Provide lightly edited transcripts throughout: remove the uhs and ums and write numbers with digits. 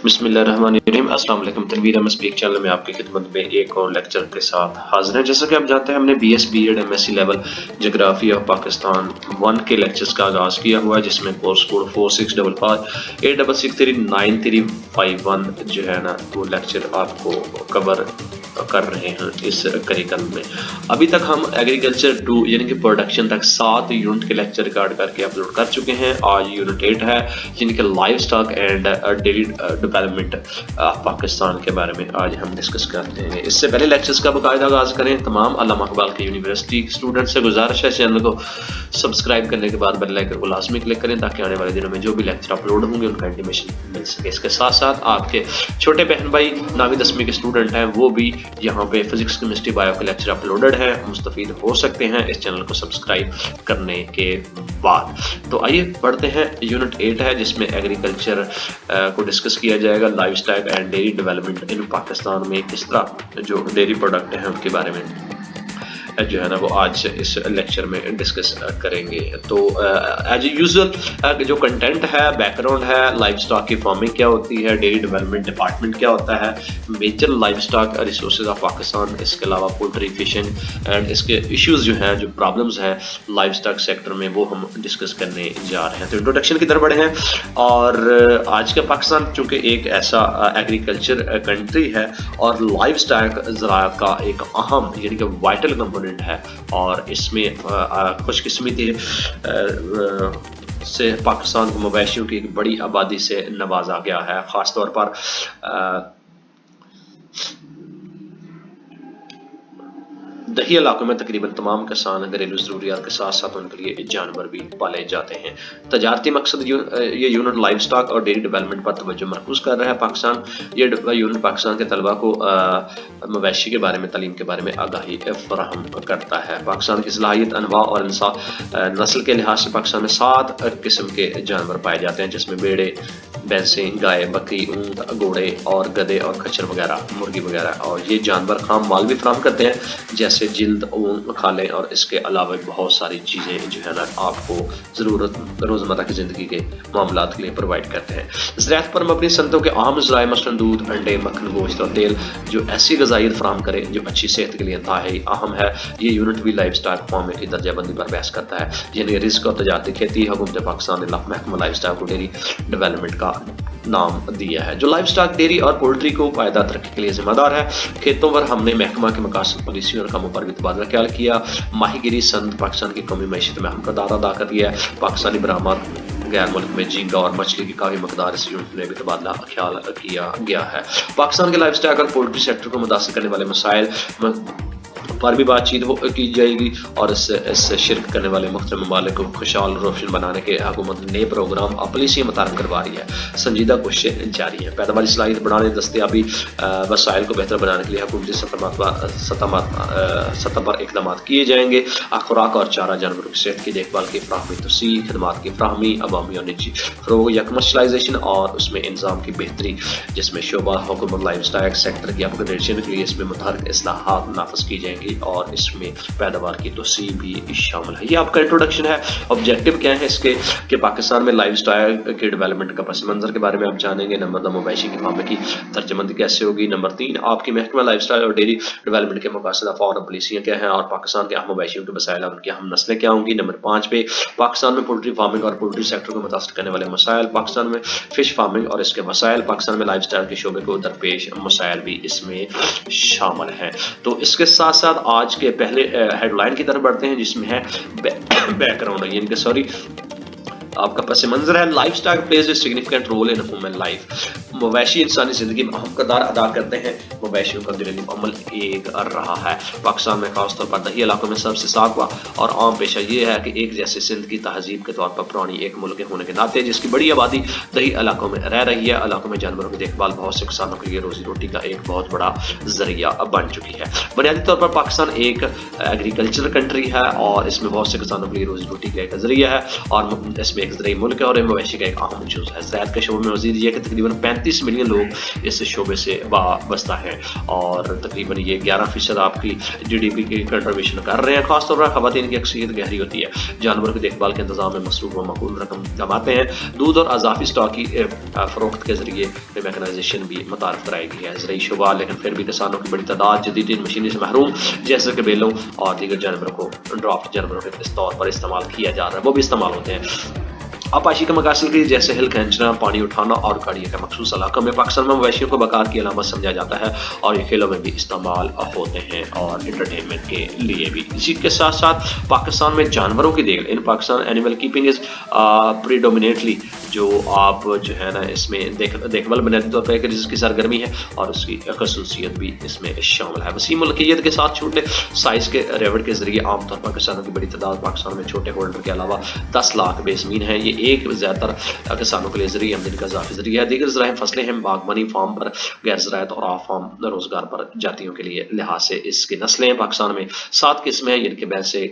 بسم اللہ الرحمن الرحیم۔ السلام علیکم۔ تنویر احمد اسپیک چینل میں آپ کی خدمت میں ایک اور لیکچر کے ساتھ حاضر ہیں۔ جیسا کہ آپ جانتے ہیں ہم نے B S B Ed M S C level جغرافی آف پاکستان 1 کے لیکچرز کا آغاز کیا ہوا ہے، جس میں کورس کوڈ 465586639351 جو ہے نا وہ لیکچر آپ کو کور کر رہے ہیں اس کریکلم میں۔ ابھی تک ہم ایگریکلچر 2 یعنی کہ پروڈکشن تک 7 یونٹ کے لیکچر ریکارڈ کر کے اپلوڈ کر چکے ہیں۔ آج یونٹ 8 ہے یعنی کہ life stock and daily development Pakistan کے بارے میں آج ہم ڈسکس کرتے ہیں۔ اس سے پہلے لیکچرز کا باقاعدہ آغاز کریں، تمام علامہ اقبال کے یونیورسٹی اسٹوڈنٹ سے گزارش ہے چینل کو سبسکرائب کرنے کے بعد بیل آئکن کو لازمی کلک کریں تاکہ آنے والے دنوں میں جو بھی لیکچر اپلوڈ ہوں گے ان کا انٹیمیشن مل سکے۔ اس کے ساتھ ساتھ آپ کے چھوٹے بہن بھائی 9ویں 10ویں کے اسٹوڈنٹ ہیں، وہ بھی یہاں پہ فزکس کیمسٹری بایو کے لیکچر اپلوڈڈ ہیں، مستفید ہو سکتے ہیں اس چینل کو سبسکرائب کرنے کے بعد۔ تو آئیے پڑھتے ہیں۔ یونٹ 8 ہے جس میں ایگریکلچر کو ڈسکس کیا جائے گا، livestock and dairy development in Pakistan میں کس طرح جو ڈیری پروڈکٹ ہیں ان کے بارے میں جو ہے نا وہ آج اس لیکچر میں ڈسکس کریں گے۔ تو ایز یوزول جو کنٹینٹ ہے، بیک گراؤنڈ ہے، لائف سٹاک کی فارمنگ کیا ہوتی ہے، ڈیری ڈیولپمنٹ ڈپارٹمنٹ کیا ہوتا ہے، major livestock resources of Pakistan, اس کے علاوہ پولٹری فشنگ اینڈ اس کے ایشوز جو ہیں، جو پرابلمز ہیں لائف سٹاک سیکٹر میں، وہ ہم ڈسکس کرنے جا رہے ہیں۔ تو انٹروڈکشن کی طرف بڑھے ہیں، اور آج کا پاکستان چونکہ ایک ایسا ایگریکلچر کنٹری ہے اور لائف سٹاک زراعت کا ایک اہم یعنی کہ وائٹل کمپوننٹ ہے، اور اس میں خوش قسمتی سے پاکستان کو مویشیوں کی ایک بڑی آبادی سے نوازا گیا ہے۔ خاص طور پر دیہی علاقوں میں تقریباً تمام کسان گھریلو ضروریات کے ساتھ ساتھ ان کے لیے جانور بھی پالے جاتے ہیں۔ تجارتی مقصد یہ یونٹ لائف سٹاک اور ڈیری ڈیولپمنٹ پر توجہ مرکوز کر رہا ہے۔ پاکستان یہ یونٹ پاکستان کے طلبہ کو مویشی کے بارے میں، تعلیم کے بارے میں آگاہی فراہم کرتا ہے۔ پاکستان کی صلاحیت، انواع اور نسل کے لحاظ سے پاکستان میں 7 قسم کے جانور پائے جاتے ہیں، جس میں بیڑے، بھینسیں، گائے، بکری، اونٹ، گھوڑے اور گدھے اور کچھر وغیرہ، مرغی وغیرہ، اور یہ جانور خام مال بھی فراہم کرتے ہیں جیسے جلد، اون، کھالیں، اور اس کے علاوہ بہت ساری چیزیں جو ہے نا آپ کو ضرورت روزمرہ کی زندگی کے معاملات کے لیے پرووائڈ کرتے ہیں۔ زراعت پر مبنی صنعتوں کے اہم ذرائع مثلاً دودھ، انڈے، مکھن، گوشت اور تیل جو ایسی غذائیت فراہم کرے جو اچھی صحت کے لیے انتہائی اہم ہے۔ یہ یونٹ بھی لائف سٹاک فارمنگ کی درجہ بندی پر بحث کرتا ہے، یعنی رزق اور تجارتی کھیتی۔ حکومت پاکستان نے محکمہ لائف سٹاک کو ڈیری ڈیولپمنٹ کا نام دیا ہے، جو لائف سٹاک، ڈیری اور پولٹری کو پائیدار ترقی کے لیے ذمہ دار ہے۔ کھیتوں پر ہم نے محکمہ کے مقاصد، پالیسیوں اور کاموں پر بھی تبادلہ خیال کیا۔ ماہی گیری صنعت پاکستان کی قومی معیشت میں اہم کردار ادا کر رہی ہے۔ پاکستانی برآمد غیر ملک میں جھینگا اور مچھلی کی کافی مقدار اس یونٹ میں بھی تبادلہ خیال کیا گیا ہے۔ پاکستان کے لائف سٹاک اور پولٹری سیکٹر کو متاثر کرنے والے مسائل پر بھی بات چیت کی جائے گی، اور اس سے شرکت کرنے والے مختلف ممالک کو خوشحال روشن بنانے کے حکومت نئے پروگرام اور پالیسیاں متعارف کروا رہی ہے۔ سنجیدہ کوششیں جاری ہیں۔ پیداواری صلاحیت بڑھانے، دستیابی وسائل کو بہتر بنانے کے لیے حکومتی سطح پر اقدامات کیے جائیں گے۔ خوراک اور چارہ، جانوروں کی صحت کی دیکھ بھال کی فراہمی، توسیع، خدمات کی فراہمی، عوامی اور نجی فروغ یا کمرشلائزیشن اور اس میں انضمام کی بہتری، جس میں شعبہ حکومت لائف سٹاک سیکٹر کی اپ گریڈیشن کے لیے اس میں متحرک اصلاحات نافذ کی جائیں گی، اور اس میں پیداوار کی توسیع بھی شامل ہے۔ یہ آپ کا انٹروڈکشن ہے۔ آبجیکٹو کیا ہے اس کے کہ پاکستان میں لائف سٹاک کے ڈیولپمنٹ کا پس منظر کے بارے میں آپ جانیں گے۔ نمبر 2، مویشی کی فارمنگ کی درجہ بندی کیسے ہوگی۔ نمبر 3، آپ کی محکمہ لائف سٹاک اور ڈیری ڈیولپمنٹ کے مقاصد، افعال اور پالیسیاں کیا ہیں، اور پاکستان کے اہم مویشیوں کے مسائل اور ان کی اہم نسلیں کیا ہوں گی۔ نمبر 5 پہ پاکستان میں پولٹری فارمنگ اور پولٹری سیکٹر کو متاثر کرنے والے مسائل، پاکستان میں فش فارمنگ اور اس کے مسائل، پاکستان میں لائف سٹاک کے شعبے کو درپیش مسائل بھی اس میں شامل ہیں۔ تو اس کے ساتھ ساتھ آج کے پہلے ہیڈ لائن کی طرف بڑھتے ہیں، جس میں ہے بیک گراؤنڈ یعنی کہ آپ کا پس منظر ہے۔ Livestock plays a significant role in human life. مویشی انسانی زندگی میں اہم کردار ادا کرتے ہیں۔ مویشیوں کا گھریلو عمل ایک رہا ہے۔ پاکستان میں خاص طور پر دیہی علاقوں میں سب سے ساکھواں اور عام پیشہ یہ ہے کہ ایک جیسے سندھ کی تہذیب کے طور پر پرانی ایک ملک ہونے کے ناطے جس کی بڑی آبادی دیہی علاقوں میں رہ رہی ہے، علاقوں میں جانوروں کی دیکھ بھال بہت سے کسانوں کے لیے روزی روٹی کا ایک بہت بڑا ذریعہ بن چکی ہے۔ بنیادی طور پر پاکستان ایک ایگریکلچر کنٹری ہے، اور اس میں بہت سے کسانوں کے لیے روزی روٹی کا ایک ذریعہ ہے، اور اس میں इसमें एक ज़राई मुल्क है और मवेशी का एक अहम जुज़ है। ज़राअत के शोबे में मज़ीद ये कि तकरीबन 35 मिलियन लोग इस शोबे से वाबस्ता हैं और तकरीबन ये 11% आपकी GDP की कंट्रीब्यूशन कर रहे हैं। खासतौर पर ख़वातीन की अक्सरियत गहरी होती है, जानवरों की देखभाल के इंतजाम में मसरूफ़ व माकूल रकम कमाते हैं। दूध और अज़ाफ़ी स्टॉक की फ़रोख्त के ज़रिए मैकेनाइजेशन भी मुतारफ़ कराई गई है। ज़राई शोबा लेकिन फिर भी किसानों की बड़ी तादाद जदीद मशीनी से महरूम, जैसे कि बेलों और दीगर जानवरों को ड्राफ्ट जानवरों के तौर पर इस्तेमाल किया जा रहा है, वो भी इस्तेमाल होते हैं। आपाशी के मकासद की जैसे हिल खींचना, पानी उठाना और गाड़ी का मखसूस इलाकों में पाकिस्तान में मवेशियों को बकार की अलामत समझा जाता है और ये खेलों में भी इस्तेमाल होते हैं और इंटरटेनमेंट के लिए भी। इसी के साथ साथ पाकिस्तान में जानवरों की देखभाल, in Pakistan animal keeping is predominantly, जो आप जो है ना इसमें देखभाल बुनियादी तौर पर एक जिसकी सरगर्मी है और उसकी खसूसियत भी इसमें शामिल है। वसीम मलकियत के साथ छोटे साइज के रेवड़ के जरिए आमतौर पर किसानों की बड़ी तादाद पाकिस्तान में छोटे होल्डर के अलावा 10 लाख बेज़मीन है। ये एक ज़्यादातर किसानों के लिए ज़रिए आमदनी का इजाफी ज़रिया है। दीगर ज़राए फसलें हैं, बागबानी, फार्म पर गैर ज़राअत और ऑफ फार्म रोज़गार पर जातियों के लिए लिहाज से इसकी नस्लें हैं। पाकिस्तान में 7 किस्में हैं, जिनके भैंसे,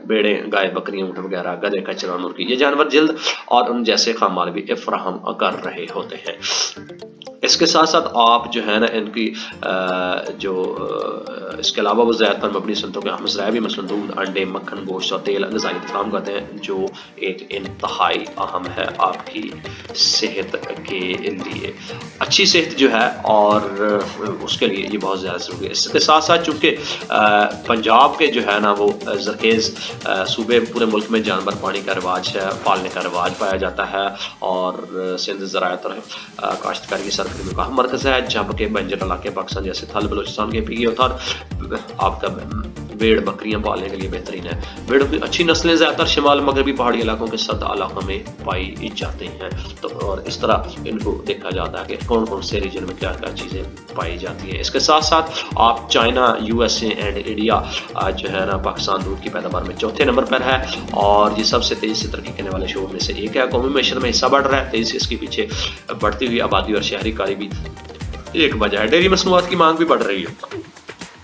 भेड़े, गाय, बकरियाँ, ऊँट वगैरह, गधे, कचरा, मुर्गी, ये जानवर जल्द और उन जैसे खामाल भी फराहम कर रहे होते हैं। इसके साथ साथ आप जो है ना इनकी इसके अलावा वो ज़्यादा पर मबनी सनतों के अहम ज़राए भी मसलन दूध, अंडे, मक्खन, गोश्त और तेल ग़िज़ाई फराहम करते हैं, जो एक इंतहाई अहम है आपकी सेहत के लिए। अच्छी सेहत जो है और उसके लिए ये बहुत ज़्यादा ज़रूरी है। इसके साथ साथ चूँकि पंजाब के जो है ना वो ज़रखेज़ सूबे पूरे मुल्क में जानवर पानी का रिवाज है, पालने का रिवाज पाया जाता है और सिंध ज़राअत और काश्तकारी की सरगर्मी का अहम मरकज़ है, जबकि बंजर इलाके पाकिस्तान जैसे थल बलोचिस्तान के पीगी और आपका भेड़ बकरियां पालने के लिए बेहतरीन है। भेड़ों की अच्छी नस्लें ज़्यादातर शिमाल मगरबी पहाड़ी इलाकों के सर्द इलाकों में पाई जाती हैं, तो और इस तरह इनको देखा जाता है कि कौन कौन से रीजन में क्या क्या चीज़ें पाई जाती हैं। इसके साथ साथ आप चाइना, USA एंड इंडिया जो है ना पाकिस्तान दूध की पैदावार में चौथे नंबर पर है और ये सबसे तेज़ी से तरक्की करने वाले शोबों में से एक है। कौमी मैशत में हिस्सा बढ़ रहा है तेज़ी से, इसके पीछे बढ़ती हुई आबादी और शहरी कारी भी एक वजह है। डेयरी मसनूआत की मांग भी बढ़ रही है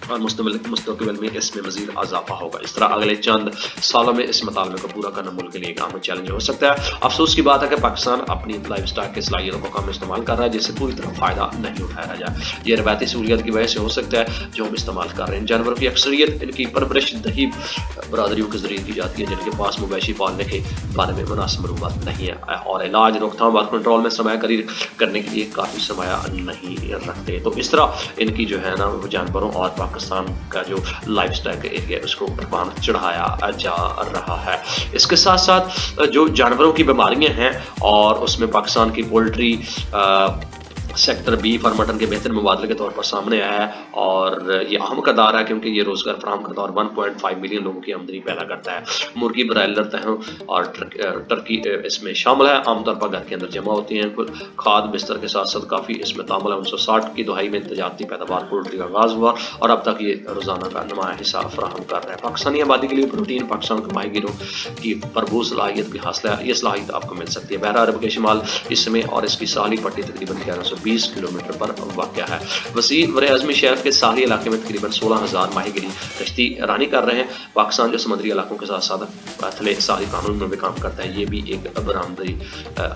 और मुस्तकबिल में इसमें मज़ीद इजाफा होगा। इस तरह अगले चंद सालों में इस मुतालबे को पूरा करना मुल्क के लिए एक अहम चैलेंज हो सकता है। अफसोस की बात है कि पाकिस्तान अपनी लाइफ स्टाइल की सलाहियतों को कम इस्तेमाल कर रहा है, जिससे पूरी तरह फ़ायदा नहीं उठाया जाए। ये रवायती सहूलियत की वजह से हो सकता है जो हम इस्तेमाल कर रहे हैं। जानवरों की अक्सरियत इनकी परवरिश दही बरदरियों के जरिए की जाती है, जिनके पास मवेशी पालने के बारे में मुनासिब मालूमात नहीं है और इलाज, रोकथाम और कंट्रोल में सरमायाकारी करने के लिए काफ़ी सरमाया नहीं रखते। तो इस तरह इनकी जो है ना वो जानवरों और पाकिस्तान का जो लाइफ स्टाइल का एरिया है उसको परवान चढ़ाया जा रहा है। इसके साथ साथ जो जानवरों की बीमारियां हैं और उसमें पाकिस्तान की पोल्ट्री सेक्टर बीफ और मटन के बेहतर मुबादले के तौर पर सामने आया है और ये अहम किरदार है क्योंकि ये रोज़गार फराहम करता है और 1.5 मिलियन लोगों की आमदनी पैदा करता है। मुर्गी, ब्रायलर, तहों और टर्की इसमें शामिल है। आमतौर पर घर के अंदर जमा होती हैं। खाद बिस्तर के साथ साथ काफ़ी इसमें तामुल है। 1960 की दहाई में तजारती पैदावार पोल्ट्री का आगाज़ हुआ और अब तक ये रोज़ाना का नुमाया हिस्सा फराहम कर रहा है। पाकिस्तानी आबादी के लिए प्रोटीन पाकिस्तान के माही गिरों की भरपूर सलाहियत भी हासिल है। ये सलाहियत आपको मिल सकती है। बहरा अरब के शिमाल इसमें और इसकी साहली पट्टी तकरीबन 1120 किलोमीटर पर वाक़या है। वसी वर अज़मी शहर के साहली इलाके में तकरीबन 16,000 माहीगिरी कश्ती रानी कर रहे हैं। पाकिस्तान जो समुद्री इलाकों के साथ साथ अथले साहली कानून में भी काम करता है, ये भी एक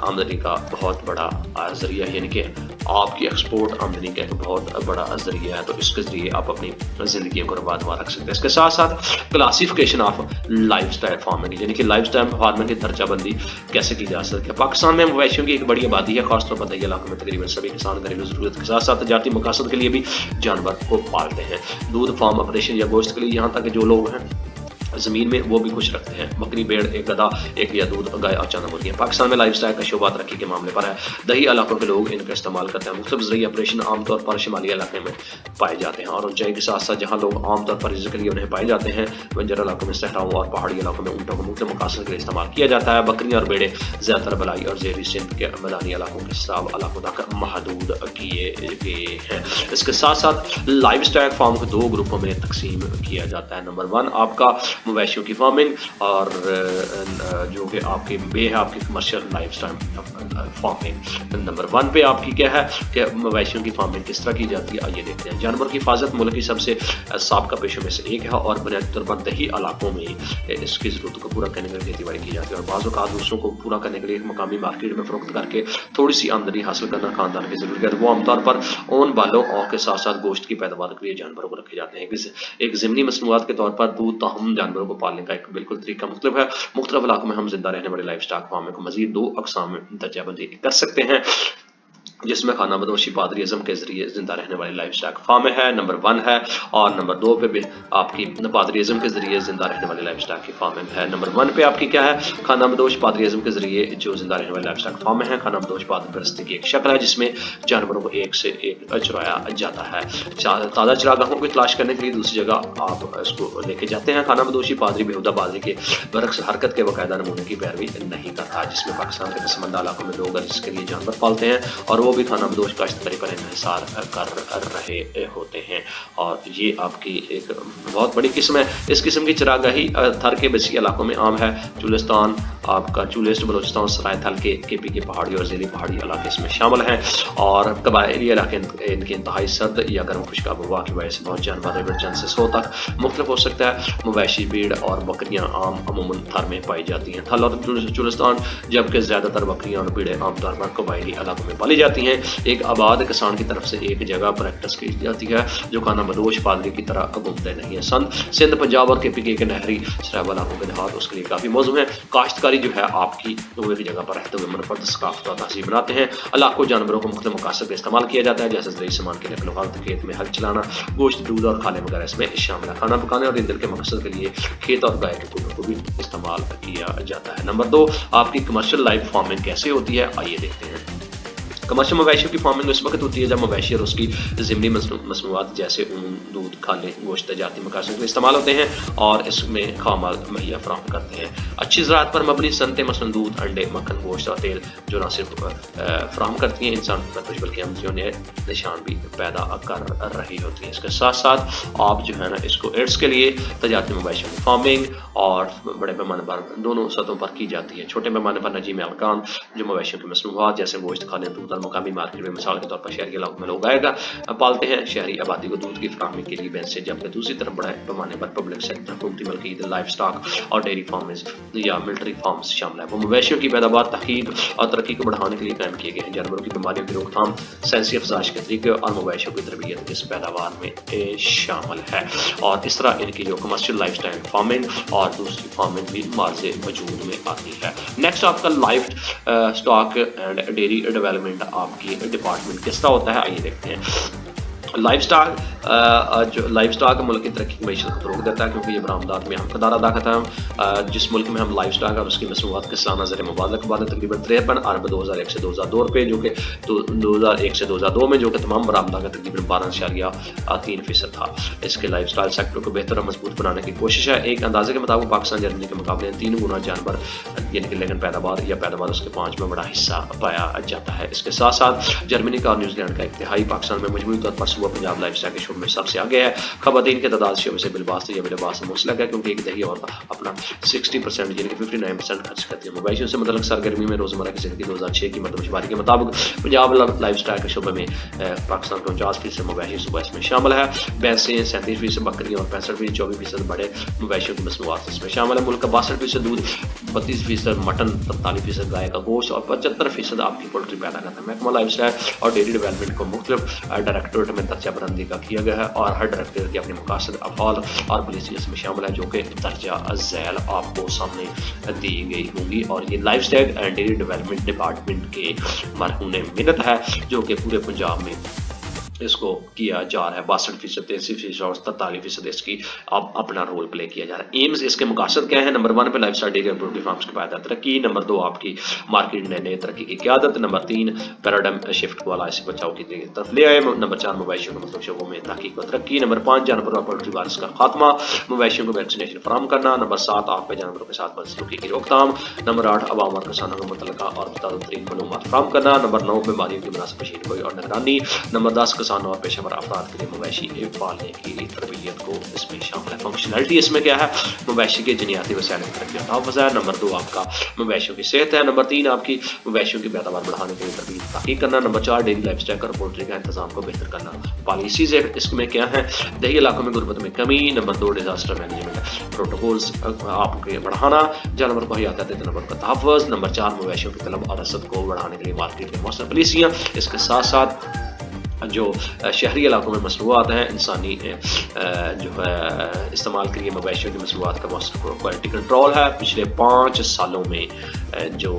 आमदनी का बहुत बड़ा ज़रिया है, यानी कि आपकी एक्सपोर्ट आमदनी का एक बहुत बड़ा ज़रिया है। तो इसके ज़रिए आप अपनी ज़िंदगी को रवादवा रख सकते हैं। इसके साथ साथ classification of life style farming, यानी कि लाइफ स्टाइल फार्मिंग की दर्जाबंदी कैसे की जा सकती है। पाकिस्तान में मवेशियों की एक बड़ी आबादी है, खासतौर पर दही इलाकों में तकरीबन सभी किसान घरेलू ज़रूरत के साथ साथ जाती मकासद के लिए भी जानवर को पालते हैं। दूध, फार्म ऑपरेशन या गोश्त के लिए, यहाँ तक कि जो लोग हैं ज़मीन में वो भी कुछ रखते हैं। बकरी, भेड़, एक गधा, एक या दूध, गाय और चंद मुर्गियाँ। पाकिस्तान में लाइफ स्टाइल का शोबा तरक्की के मामले पर है। दही इलाकों के लोग इनका इस्तेमाल करते हैं। मुख्तलिफ ज़रिए ऑपरेशन आमतौर पर शिमाली इलाके में पाए जाते हैं और ऊंचाई के साथ साथ जहाँ लोग आमतौर पर रिज़्क़ के लिए उन्हें पाए जाते हैं, बंजर इलाकों में, सहराओं और पहाड़ी इलाकों में ऊँटों को मुख्तलिफ मकासद के लिए इस्तेमाल किया जाता है। बकरियाँ और भेड़े ज़्यादातर बलाई और ज़ेरी सिंध के मैदानी इलाकों के सराब इलाकों तक महदूद किए गए हैं। इसके साथ साथ लाइफ स्टाइल फार्म को 2 ग्रुपों में तकसीम किया जाता है। नंबर 1 आपका مویشیوں کی فارمنگ، اور جو کہ آپ کی بے ہے آپ کی commercial life style farming. Number 1 پہ آپ کی کیا ہے کہ مویشیوں کی فارمنگ کس طرح کی جاتی ہے، آئیے دیکھتے ہیں۔ جانور کی حفاظت ملک کی سب سے سابقہ پیشوں میں سے ایک ہے اور بنیادی طور پر دیہی علاقوں میں اس کی ضرورت کو پورا کرنے کے لیے کھیتی باڑی کی جاتی ہے، اور بعض اوقات دوسروں کو پورا کرنے کے لیے مقامی مارکیٹ میں فروخت کر کے تھوڑی سی آمدنی حاصل کرنا خاندان کی ضروریات۔ وہ عام طور پر اون بالوں اور کے ساتھ ساتھ گوشت کی پیداوار کے لیے جانوروں کو رکھے جاتے ہیں۔ ایک ضمنی مصنوعات کے طور پر دودھ تاہم جانوروں کو پالنے کا ایک بالکل طریقہ مختلف ہے۔ مختلف علاقوں میں ہم زندہ رہنے والے لائف سٹاک فارمنگ کو مزید 2 اقسام میں درجہ بندی کر سکتے ہیں، جس میں خانہ بدوشی پادری ازم کے ذریعے زندہ رہنے والی لائف سٹاک فارمیں ہے، نمبر 1 ہے، اور نمبر 2 پہ بھی آپ کی پادری ازم کے ذریعے زندہ رہنے والی لائف سٹاک کی فارمنگ ہے۔ نمبر 1 پہ آپ کی کیا ہے، خانہ بدوش پادری ازم کے ذریعے جو زندہ رہنے والی لائف سٹاک فارمیں ہیں۔ خانہ بدوش پادری پرستی کی ایک شکل ہے جس میں جانوروں کو ایک سے ایک چرایا جاتا ہے۔ تازہ چراگاہوں کی تلاش کرنے کے لیے دوسری جگہ آپ اس کو لے کے جاتے ہیں۔ خانہ بدوشی پادری بےہودہ پادری کے برعکس حرکت کے باقاعدہ نمونے کی پیروی نہیں کرتا، جس میں پاکستان کے پسماندہ علاقوں میں لوگ اس کے لیے جانور پالتے ہیں اور وہ بھی خانہ بدوش کاشتکاری پر انحصار کر رہے ہوتے ہیں، اور یہ آپ کی ایک بہت بڑی قسم ہے۔ اس قسم کی چراگاہی تھر کے وسیع علاقوں میں عام ہے۔ چولستان آپ کا چولسٹ بلوچستان سرائے تھل کے KP کے پہاڑی اور ذیلی پہاڑی علاقے اس میں شامل ہیں، اور قبائلی علاقے ان کے انتہائی سرد یا گرم خشک آب و ہوا کی وجہ سے بہت جانور ریبٹ چند سے 100 تک مختلف ہو سکتا ہے۔ مویشی بھیڑ اور بکریاں عموماً تھر میں پائی جاتی ہیں۔ تھل اور چولستان جبکہ زیادہ تر بکریاں اور بھیڑیں عام طور پر قبائلی علاقوں میں پالی جاتی ہیں۔ ایک آباد کسان کی طرف سے ایک جگہ پریکٹس کی جاتی ہے جو خانہ بدوش پادری کی طرح گھومتے نہیں ہیں۔ سندھ پنجاب اور KP کے نہری سراب علاقوں کے دیہات اس کے لیے کافی موزوں ہیں۔ کاشتکاری جو ہے آپ کی وہ ایک جگہ پر رہتے ہوئے منفرد ثقافت اور تہذیب بناتے ہیں۔ علاقوں جانوروں کو مختلف مقاصد کا استعمال کیا جاتا ہے، جیسے زرعی سامان کے نقل و حمل، کھیت میں ہل چلانا، گوشت، دودھ اور کھالیں وغیرہ اس میں شامل ہے۔ کھانا پکانے اور ایندھن کے مقصد کے لیے کھیت اور گائے کے گوبر کو بھی استعمال کیا جاتا ہے۔ نمبر 2 آپ کی کمرشل لائف فارمنگ کیسے ہوتی ہے، آئیے دیکھتے ہیں۔ کمرشل مویشیوں کی فارمنگ اس وقت ہوتی ہے جب مویشی اور اس کی ضمنی مصنوعات جیسے اون، دودھ، کھالیں، گوشت تجارتی مقاصد کے استعمال ہوتے ہیں اور اس میں خام مال مہیا فراہم کرتے ہیں۔ اچھی زراعت پر مبنی صنعتیں مثلاً دودھ، انڈے، مکھن، گوشت اور تیل جو نہ صرف فراہم کرتی ہیں انسان کو کچھ بلکہ ہم نے نشان بھی پیدا کر رہی ہوتی ہیں۔ اس کے ساتھ ساتھ آپ جو ہے نا اس کو ایڈس کے لیے تجارتی مویشیوں کی فارمنگ اور بڑے پیمانے پر دونوں سطحوں پر کی جاتی ہے۔ چھوٹے پیمانے پر نجی ارکان جو مویشیوں کی مصنوعات جیسے گوشت، کھالیں، دودھ، مقامی مارکیٹ میں مثال کے طور پر شہری علاقوں میں لوگ پالتے ہیں، شہری آبادی کو دودھ کی فراہمی کے لیے بینچ سے، جبکہ دوسری طرف بڑے پیمانے پر پبلک سیکٹر، حکومتی ملکیت، لائف سٹاک اور ڈیری فارمز یا ملٹری فارمز شامل ہیں۔ وہ مویشیوں کی پیداوار، تحقیق اور ترقی کو بڑھانے کے لیے قائم کیے گئے ہیں۔ جانوروں کی بیماریوں کی روک تھام، سائنسی افزائش کے طریقے اور مویشیوں کی تربیت اس پیداوار میں شامل ہے، اور اس طرح ان کی جو کمرشل لائف سٹائل فارمنگ اور دوسری فارمنگ بھی مارزے وجود میں آتی ہے۔ نیکسٹ آپ کا life stock and dairy development آپ کی ڈپارٹمنٹ کس طرح ہوتا ہے، آئیے دیکھتے ہیں۔ لائف سٹاک ملک کی ترقی کی معیشت کو فروغ دیتا ہے کیونکہ یہ برآمدات میں اہم کردار ادا کرتا ہے۔ جس ملک میں ہم لائف سٹاک اور اس کی مصنوعات کے سالانہ زر مبادلہ کے بعد تقریباً 53 ارب 2001 سے 2002 روپے جو کہ 2001 سے 2002 میں جو کہ تمام برآمدات کا تقریباً 12.3% تھا۔ اس کے لائف سٹائل سیکٹر کو بہتر اور مضبوط بنانے کی کوشش ہے۔ ایک اندازے کے مطابق پاکستان جرمنی کے مقابلے 3 گنا جانور یعنی کہ لیکن پیداوار اس کے 5 میں بڑا حصہ پایا جاتا ہے۔ اس کے ساتھ ساتھ جرمنی کا اور نیوزی لینڈ کا ایک تہائی پاکستان میں مجموعی طور پر صوبہ پنجاب لائف سٹائل کے شعبے میں سب سے آگے ہے۔ خواتین کی تعداد شعبے سے بالباس یا بلباس سے منسلک ہے کیونکہ ایک دہی عورت اپنا 60% یعنی کہ 59% خرچ کرتی ہے۔ مویشیوں سے متعلق سرگرمی میں روزمرہ کی زندگی 2006 کی مردم شماری کے مطابق پنجاب لائف سٹائل کے شعبے میں پاکستان کا 49% مویشی صوبہ اس میں شامل ہے۔ بھینسیں 37% بکریاں اور 65% 24% بڑے مویشیوں کی مصنوعات اس میں شامل ہے۔ ملک کا 62% دودھ، 32% مٹن، 43% گائے کا گوشت اور 75% آپ کی پولٹری پیدا کرتا ہے۔ محکمہ لائف سٹائل اور ڈیری ڈیولپمنٹ کو مختلف ڈائریکٹوریٹ میں درجہ بندی کا کیا گیا ہے اور ہر ڈائریکٹوریٹ کے اپنے مقاصد، افعال اور پالیسیز میں شامل ہے جو کہ درجہ ذیل آپ کو سامنے دی گئی ہوں گی، اور یہ life style and dairy development department کے مرہون محنت ہے جو کہ پورے پنجاب میں اس کو کیا جا رہا ہے۔ 62%، 83% اور 43% اس کی اب اپنا رول پلے کیا جا رہا ہے۔ ایمز اس کے مقاصد کیا ہیں؟ نمبر 1 پہ لائف سٹائل ڈیری اور پولٹری فارمز کی پائیدار ترقی، نمبر 2 آپ کی مارکیٹ نئے ترقی کی قیادت، نمبر 3 پیراڈائم شفٹ کو اعلیٰ سے بچاؤ کی طرف لے آئے، نمبر 4 مویشیوں کے مختلف شعبوں میں تحقیق و ترقی، نمبر 5 جانوروں اور پولٹری وائرس کا خاتمہ، مویشیوں کو ویکسینیشن فراہم کرنا، نمبر 7 آپ پہ جانوروں کے ساتھ بدسلوکی کی روک تھام، نمبر 8 عوام اور کسانوں کو متعلقہ اور متعدد ترین معلومات فراہم کرنا، نمبر 9 بیماریوں کی مناسب پیشین گوئی اور نگرانی، نمبر 10 किसान और पेशेवर अफराद के लिए मवेशी पालने की तरबियत को इसमें शामिल है। फंक्शनलिटी इसमें क्या है, मवेशी के जनियाती वसाइल की तरक्की तहफ़्फ़ुज़ है। नंबर 2 आपका मवेशियों की सेहत है। नंबर 3 आपकी मवेशियों की पैदावार बढ़ाने के लिए तरबियत तहक़ीक़ करना। नंबर 4 डेयरी लाइफ स्टॉक और पोल्ट्री का इंतजाम को बेहतर करना। पॉलिसीज़ इसमें क्या है, देही इलाकों में गुर्बत में कमी। नंबर 2 डिजास्टर मैनेजमेंट प्रोटोकॉल्स आपके बढ़ाना, जानवर को हयात तनव्वुर का तहफ़्फ़ुज़। नंबर 4 मवेशियों की तलब और रसद को बढ़ाने के लिए मार्केट में मौसम पॉलिसियाँ। इसके साथ साथ जो शहरी इलाकों में मसनूआत हैं, इंसानी जो है इस्तेमाल के लिए मवेशियों की मसनूआत का मौसम क्वालिटी कंट्रोल है। पिछले 5 सालों में जो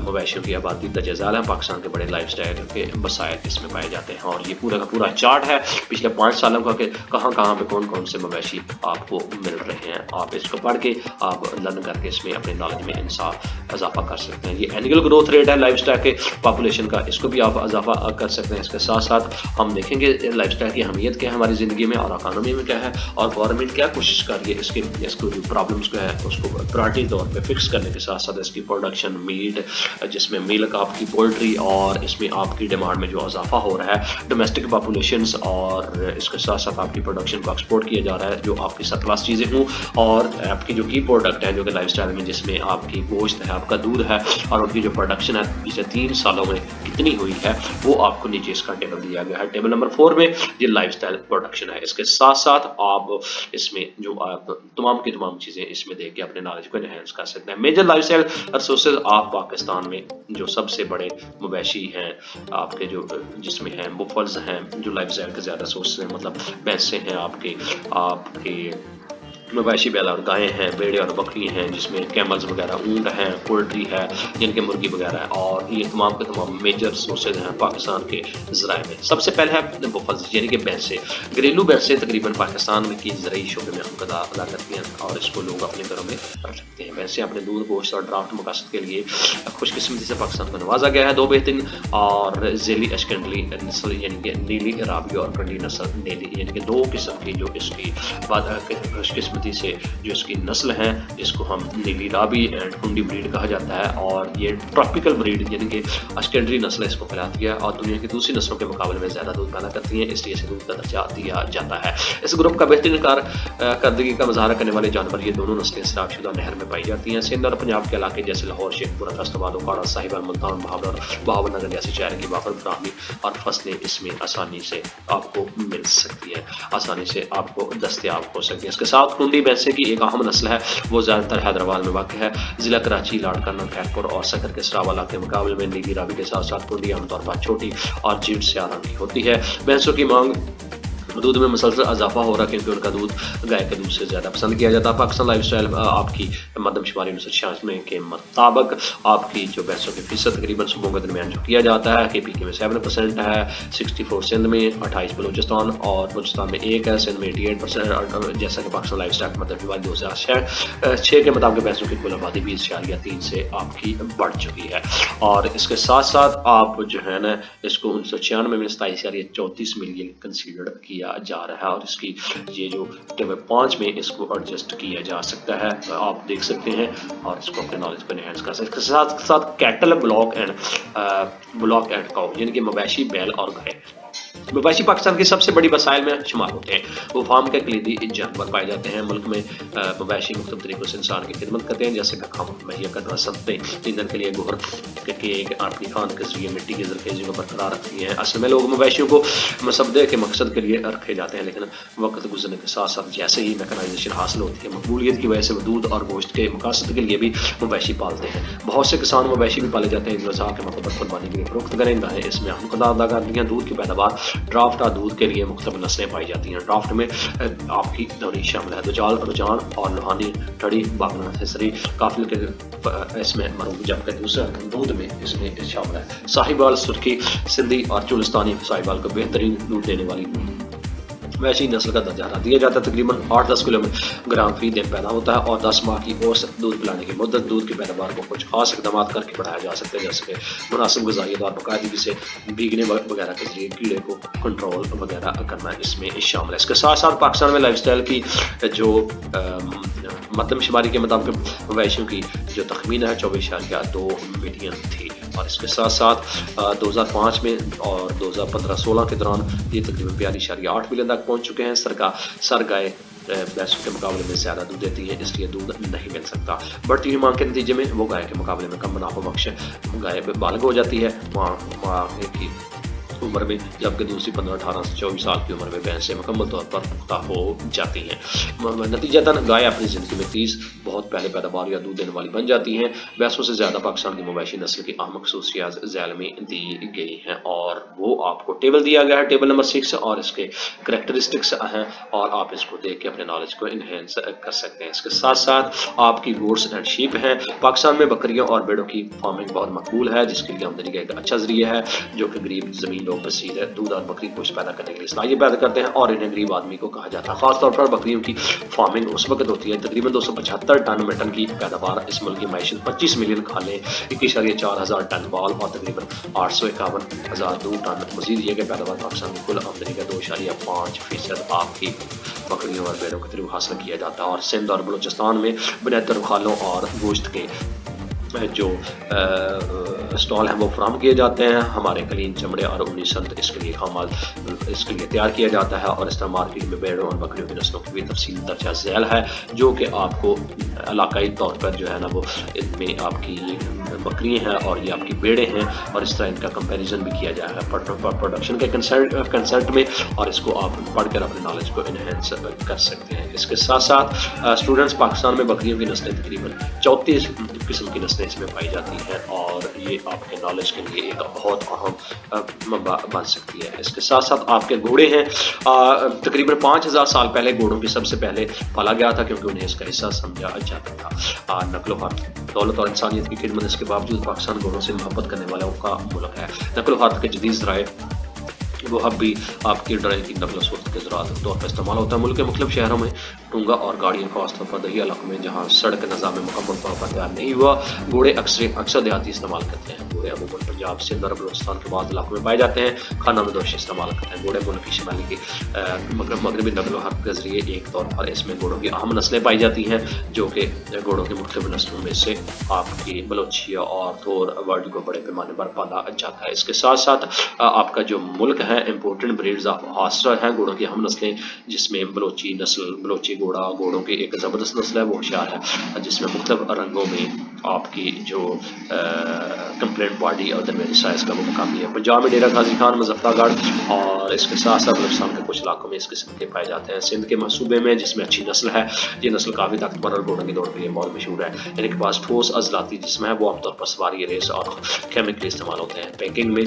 मवेशियों की आबादी दर्ज-ए-ज़ैल है, पाकिस्तान के बड़े लाइफ स्टाइल के मसाइल इसमें पाए जाते हैं। और ये पूरा का पूरा चार्ट है पिछले 5 सालों का कि कहाँ कहाँ पे कौन कौन से मवेशी आपको मिल रहे हैं। आप इसको पढ़ के आप लर्न करके इसमें अपने नॉलेज में इजाफा कर सकते हैं। ये एनुअल ग्रोथ रेट है लाइफ स्टाइल के पॉपुलेशन का, इसको भी आप इजाफा कर सकते हैं। इसके साथ साथ हम देखेंगे लाइफ स्टाइल की अहमियत क्या है हमारी ज़िंदगी में और इकानमी में क्या है, और गवर्नमेंट क्या कोशिश कर रही है इसको जो प्रॉब्लम्स को है उसको प्रायोरिटी तौर पे फिक्स करने के साथ साथ इसकी प्रोडक्शन मीट, जिसमें मिल्क आपकी पोल्ट्री, और इसमें आपकी डिमांड में जो इजाफा हो रहा है डोमेस्टिक पॉपुलेशंस, और इसके साथ साथ आपकी प्रोडक्शन को एक्सपोर्ट किया जा रहा है जो आपकी सरप्लस चीज़ें हों, और आपकी जो की प्रोडक्ट है जो कि लाइफ स्टाइल में जिसमें आपकी गोश्त है, आपका दूध है, और उनकी जो प्रोडक्शन है पिछले 3 सालों में कितनी हुई है वो आपको नीचे इसका टेबल दिया गया है। टेबल नंबर 4 में ये लाइफ स्टाइल प्रोडक्शन है। इसके साथ साथ आप इसमें जो आप तमाम की तमाम चीज़ें इसमें देख के अपने नॉलेज को एनहेंस कर सकते हैं। मेजर लाइफ स्टाइल रिसोर्सेज आप पाकिस्तान में जो सबसे बड़े मवेशी हैं आपके जो जिसमें हैं बुफल्स हैं, जो लाइफ स्टाइल के ज़्यादा सोर्स हैं, मतलब भैंसे हैं आपके मवेशी बैल और गायें हैं, भेड़े और बकरी हैं, जिसमें कैमल्स वगैरह, ऊँट हैं, पोल्ट्री है, जिनके मुर्गी वगैरह है, और ये तमाम के तमाम मेजर सोर्सेज हैं पाकिस्तान के ज़राए में। सबसे पहले है बुफल्स यानी कि भैंसे। घरेलू भैंसे तकरीबन पाकिस्तान में की ज़रूरी शोबे में अहम अदा करती हैं और इसको लोग अपने घरों में रखते हैं। भैंसे अपने दूध, गोश्त और ड्राफ्ट मकासद के लिए खुशकिस्मती से पाकिस्तान को नवाजा गया है। 2 बेहतरीन और ज़ेली अशकंडली नस्ल यानी कि नीली राबी और कंडी नस्ल नीली यानी कि 2 किस्म की जो इसकी खुशकिस्मती से जो इसकी नस्ल है इसको हम नीली राबी एंड कुंडी ब्रीड कहा जाता है, और ये ट्रॉपिकल ब्रीड यानी कि अशकेंडरी नस्ल इसको कहलाती है और दुनिया की दूसरी नस्लों के मुकाबले में ज़्यादा दूध पैदा करती हैं, इसलिए इसे दूध का दर्जा दिया जाता है। इस ग्रुप का बेहतरीन कारकर्दगी का मुजाहरा करने वाले जानवर ये दोनों नस्लें सराबशुदा नहर में पाई जाती हैं। सिंध और पंजाब के इलाके जैसे लाहौर, शेखपुरा, फैसलाबाद, उकाड़ा, साहिवाल, मुल्तान, बहावलनगर जैसे शहर की बाफर ब्राह्मी और फसलें इसमें आसानी से आपको मिल सकती है, आसानी से आपको दस्तयाब हो सकती है। इसके साथ कुंडी भैंसे की एक अहम नस्ल है, वो ज़्यादातर हैदराबाद में वाक़ है। ज़िला कराची, लाड़काना, खैरपुर और सकर के सरावाला के मुकाबले में नीली रावी के साथ साथ कुंडी आमतौर पर छोटी और जीट से रंग की होती है। भैंसों की मांग दूध में मुसलसल इजाफा हो रहा है क्योंकि उनका दूध गाय के दूध से ज़्यादा पसंद किया जाता है। पाकिस्तान लाइफ स्टाइल आपकी मरदमशुमारी 1996 के मुताबिक आपकी जो भैंसों की फीसद तकरीबन सुबह के दरमियान जो किया जाता है KPK में 7% है, 64 सिंध में, 28 बलूचिस्तान और बलूचिस्तान में 1 है, सिंध में 88%। और जैसा कि पाकिस्तान लाइफ स्टाइल मरदमशुमारी 2006 के मुताबिक भैंसों की कुल आबादी 20.3 से आपकी बढ़ चुकी है। और इसके साथ साथ आप जो है ना इसको 1996 में 27.34 मिलियन कंसीडर किया जा रहा है, और इसकी ये जो टेबल 5 में इसको एडजस्ट किया जा सकता है, आप देख सकते हैं और इसको अपने नॉलेज पर एनहांस कर सकते हैं। इसके साथ साथ कैटल ब्लॉक एंड काउ यानी कि मवेशी, बैल और गाय। मवेशी पाकिस्तान की सबसे बड़ी वसाइल में शुमार होते हैं, वो फार्म के कलीदी जानवर पाए जाते हैं। मुल्क में मवेशी मुख्तलिफ तरीकों से इंसान की खिदमत करते हैं, जैसे कि हम मुहैया करना सकते हैं ईंधन के लिए गोहर के आपकी खान के जरिए मिट्टी की जरखेज़ी को बरकरार रखती हैं। असल में लोग मवेशियों को मसबदे के मकसद के लिए रखे जाते हैं, लेकिन वक्त गुजरने के साथ साथ जैसे ही मैकेनाइजेशन हासिल होती है मकबूलियत की वजह से वो दूध और गोश्त के मकसद के लिए भी मवेशी पालते हैं। बहुत से किसान मवेशी भी पाले जाते हैं जो के मौके पर कुर्बानी के लिए फरोख्त करें। गायें इसमें अहम किरदार अदा करती हैं। दूध की पैदावार ड्राफ्ट और दूध के लिए मुख्तलिफ नस्लें पाई जाती हैं। ड्राफ्ट में आपकी दौरी शामिल है, दुजाल, रुझान और लोहानी, ठड़ी, बागना, हिसरी, काफिल के इसमें मरूफ, जबकि दूसरा दूध में इसमें शामिल है साहिवाल, सुर्खी, सिंधी और चुलिस्तानी। साहिवाल को बेहतरीन दूध देने वाली मवेशी नस्ल का दर्जा दिया जाता है। तकरीबन 8-10 किलोग्राम फी दिन पैदा होता है और 10 माह की औसत दूध पिलाने की मुद्दत। दूध की पैदावार को कुछ खास इकदाम करके बढ़ाया जा सकता है, जैसे कि मुनासिब ग़िज़ाइयत और बाकायदगी से भीगने वगैरह के जरिए कीड़े को कंट्रोल वगैरह करना इसमें शामिल है। इसके साथ साथ पाकिस्तान में लाइफ स्टाइल की जो मरदमशुमारी के मुताबिक मवेशियों की जो तखमीना है 24.2 मिलियन थी। और इसके साथ साथ 2005 में और 2015-16 के दौरान ये तकरीबन 42.8 मिलियन तक पहुंच चुके हैं। सर गाय भैंसों के मुकाबले में ज़्यादा दूध देती हैं, इसलिए दूध नहीं मिल सकता। बढ़ती हुई मांग के नतीजे में वो गाय के मुकाबले में कम मुनाफा बख्श गाय बालग हो जाती है माँ की उम्र में, जबकि दूसरी 15, 18 से 24 साल की उम्र में भैंसें मुकम्मल तौर पर पुख्ता हो जाती हैं। नतीजतन गाय अपनी ज़िंदगी में 30 बहुत पहले पैदावार या दूध देने वाली बन जाती हैं। भैंसों से ज़्यादा पाकिस्तान की मवेशी नस्ल की अहम खसूसियात झैल में दी गई हैं और वो आपको टेबल दिया गया है, टेबल नंबर 6, और इसके करेक्टरिस्टिक्स हैं और आप इसको देख के अपने नॉलेज को इन्हेंस कर सकते हैं। इसके साथ साथ आपकी गोट्स एंड शीप हैं। पाकिस्तान में बकरियों और भेड़ों की फार्मिंग बहुत मकबूल है, जिसके लिए आमदनी का एक अच्छा जरिया है, जो कि गरीब ज़मीन लोग बसीर है दूध और बकरी गोश्त पैदा करने के लिए सलाहियत पैदा करते हैं और इन्हें गरीब आदमी को कहा जाता है। खासतौर पर बकरियों की फार्मिंग उस वक्त होती है तकरीबन 275 टन मटन की पैदावार इस मुल्क की मैशत 25 मिलियन खाने 21,400 टन बाल और तकरीबन 851,002 टन मजीद ये पैदावार पाकिस्तान की कुल आमदनी का 2.5% आपकी बकरियों और भेड़ों के थ्रू हासिल किया जाता है। और सिंध और बलूचिस्तान में बुनियादी खालों और गोश्त के जो स्टॉल हैं वो फराहम किए जाते हैं। हमारे कलीन चमड़े और ऊनी संत इसके लिए खामाल इसके लिए तैयार किया जाता है और इस तरह मार्केट में भेड़ों और बकरियों की नस्लों की भी तफसील दर्जा झैल है, जो कि आपको इलाकाई तौर पर जो है ना वो इनमें आपकी बकरियाँ हैं और ये आपकी भेड़ें हैं और इस तरह इनका कंपैरिजन भी किया जाएगा प्रोडक्शन के कंसेप्ट में और इसको आप पढ़कर अपने नॉलेज को इन्हेंस कर सकते हैं। इसके साथ साथ स्टूडेंट्स पाकिस्तान में बकरियों की नस्लें तकरीबन 34 किस्म की नस्लें इसमें पाई जाती हैं और ये आपके नॉलेज के लिए एक बहुत अहम बन सकती है। इसके साथ साथ आपके घोड़े हैं। तकरीबन 5000 साल पहले घोड़ों की सबसे पहले पाला गया था क्योंकि उन्हें इसका हिस्सा समझा जाता था। नकलो हर्त दौलत और इंसानियत की खिदमत इसके बावजूद पाकिस्तान घोड़ों से मोहब्बत करने वालों का मुल्क है। नकलो हर्त के जदीद ज़राए वो अब भी आपकी ड्राइव की नकल सूरत के ज़राअत तौर पर इस्तेमाल होता है। मुल्क के मुख्तलिफ शहरों में टूंगा और गाड़ियों खासतौर पर दही इलाकों में जहाँ सड़क निज़ाम मुकम्मल तौर पर तैयार नहीं हुआ, घोड़े अक्सर देहाती इस्तेमाल करते हैं। घोड़े अमूमन पंजाब सिंध और बलूचिस्तान के बाद इलाकों में पाए जाते हैं, खाना में दोषी इस्तेमाल करते हैं। घोड़े मुल्क की शिमाली की मगरबी नकल व हरकत के जरिए एक तौर पर इसमें घोड़ों की अहम नस्लें पाई जाती हैं, जो कि घोड़ों की मुख्तलिफ नस्लों में से आपकी बलोचिया और थोर वर्ल्ड को बड़े पैमाने पर पाला जाता है। इसके साथ साथ आपका जो मुल्क है इम्पोर्टेंट ब्रीड्स ऑफ हॉर्स हैं घोड़ों की अहम नस्लें, जिसमें बलोची नस्ल बलोची घोड़ों की एक ज़बरदस्त नस्ल है वो होशियार है, जिसमें मुख्तलिफ रंगों में आपकी जो कंप्लेंट बॉडी और दरमियानी साइज़ का वो मुकामी है। पंजाब में डेरा गाजी खान मुजफ्फरगढ़ और इसके साथ साथ बलूचिस्तान के कुछ इलाकों में इस किस्म के पाए जाते हैं। सिंध के मनसूबे में जिसमें अच्छी नस्ल है, ये नस्ल काफ़ी ताकतवर और घोड़ों की दौड़ के लिए बहुत मशहूर है। इनके पास ठोस अजलाती जिस्म है वो आमतौर पर सवारी रेस और खेमे के लिए इस्तेमाल होते हैं। पैकिंग में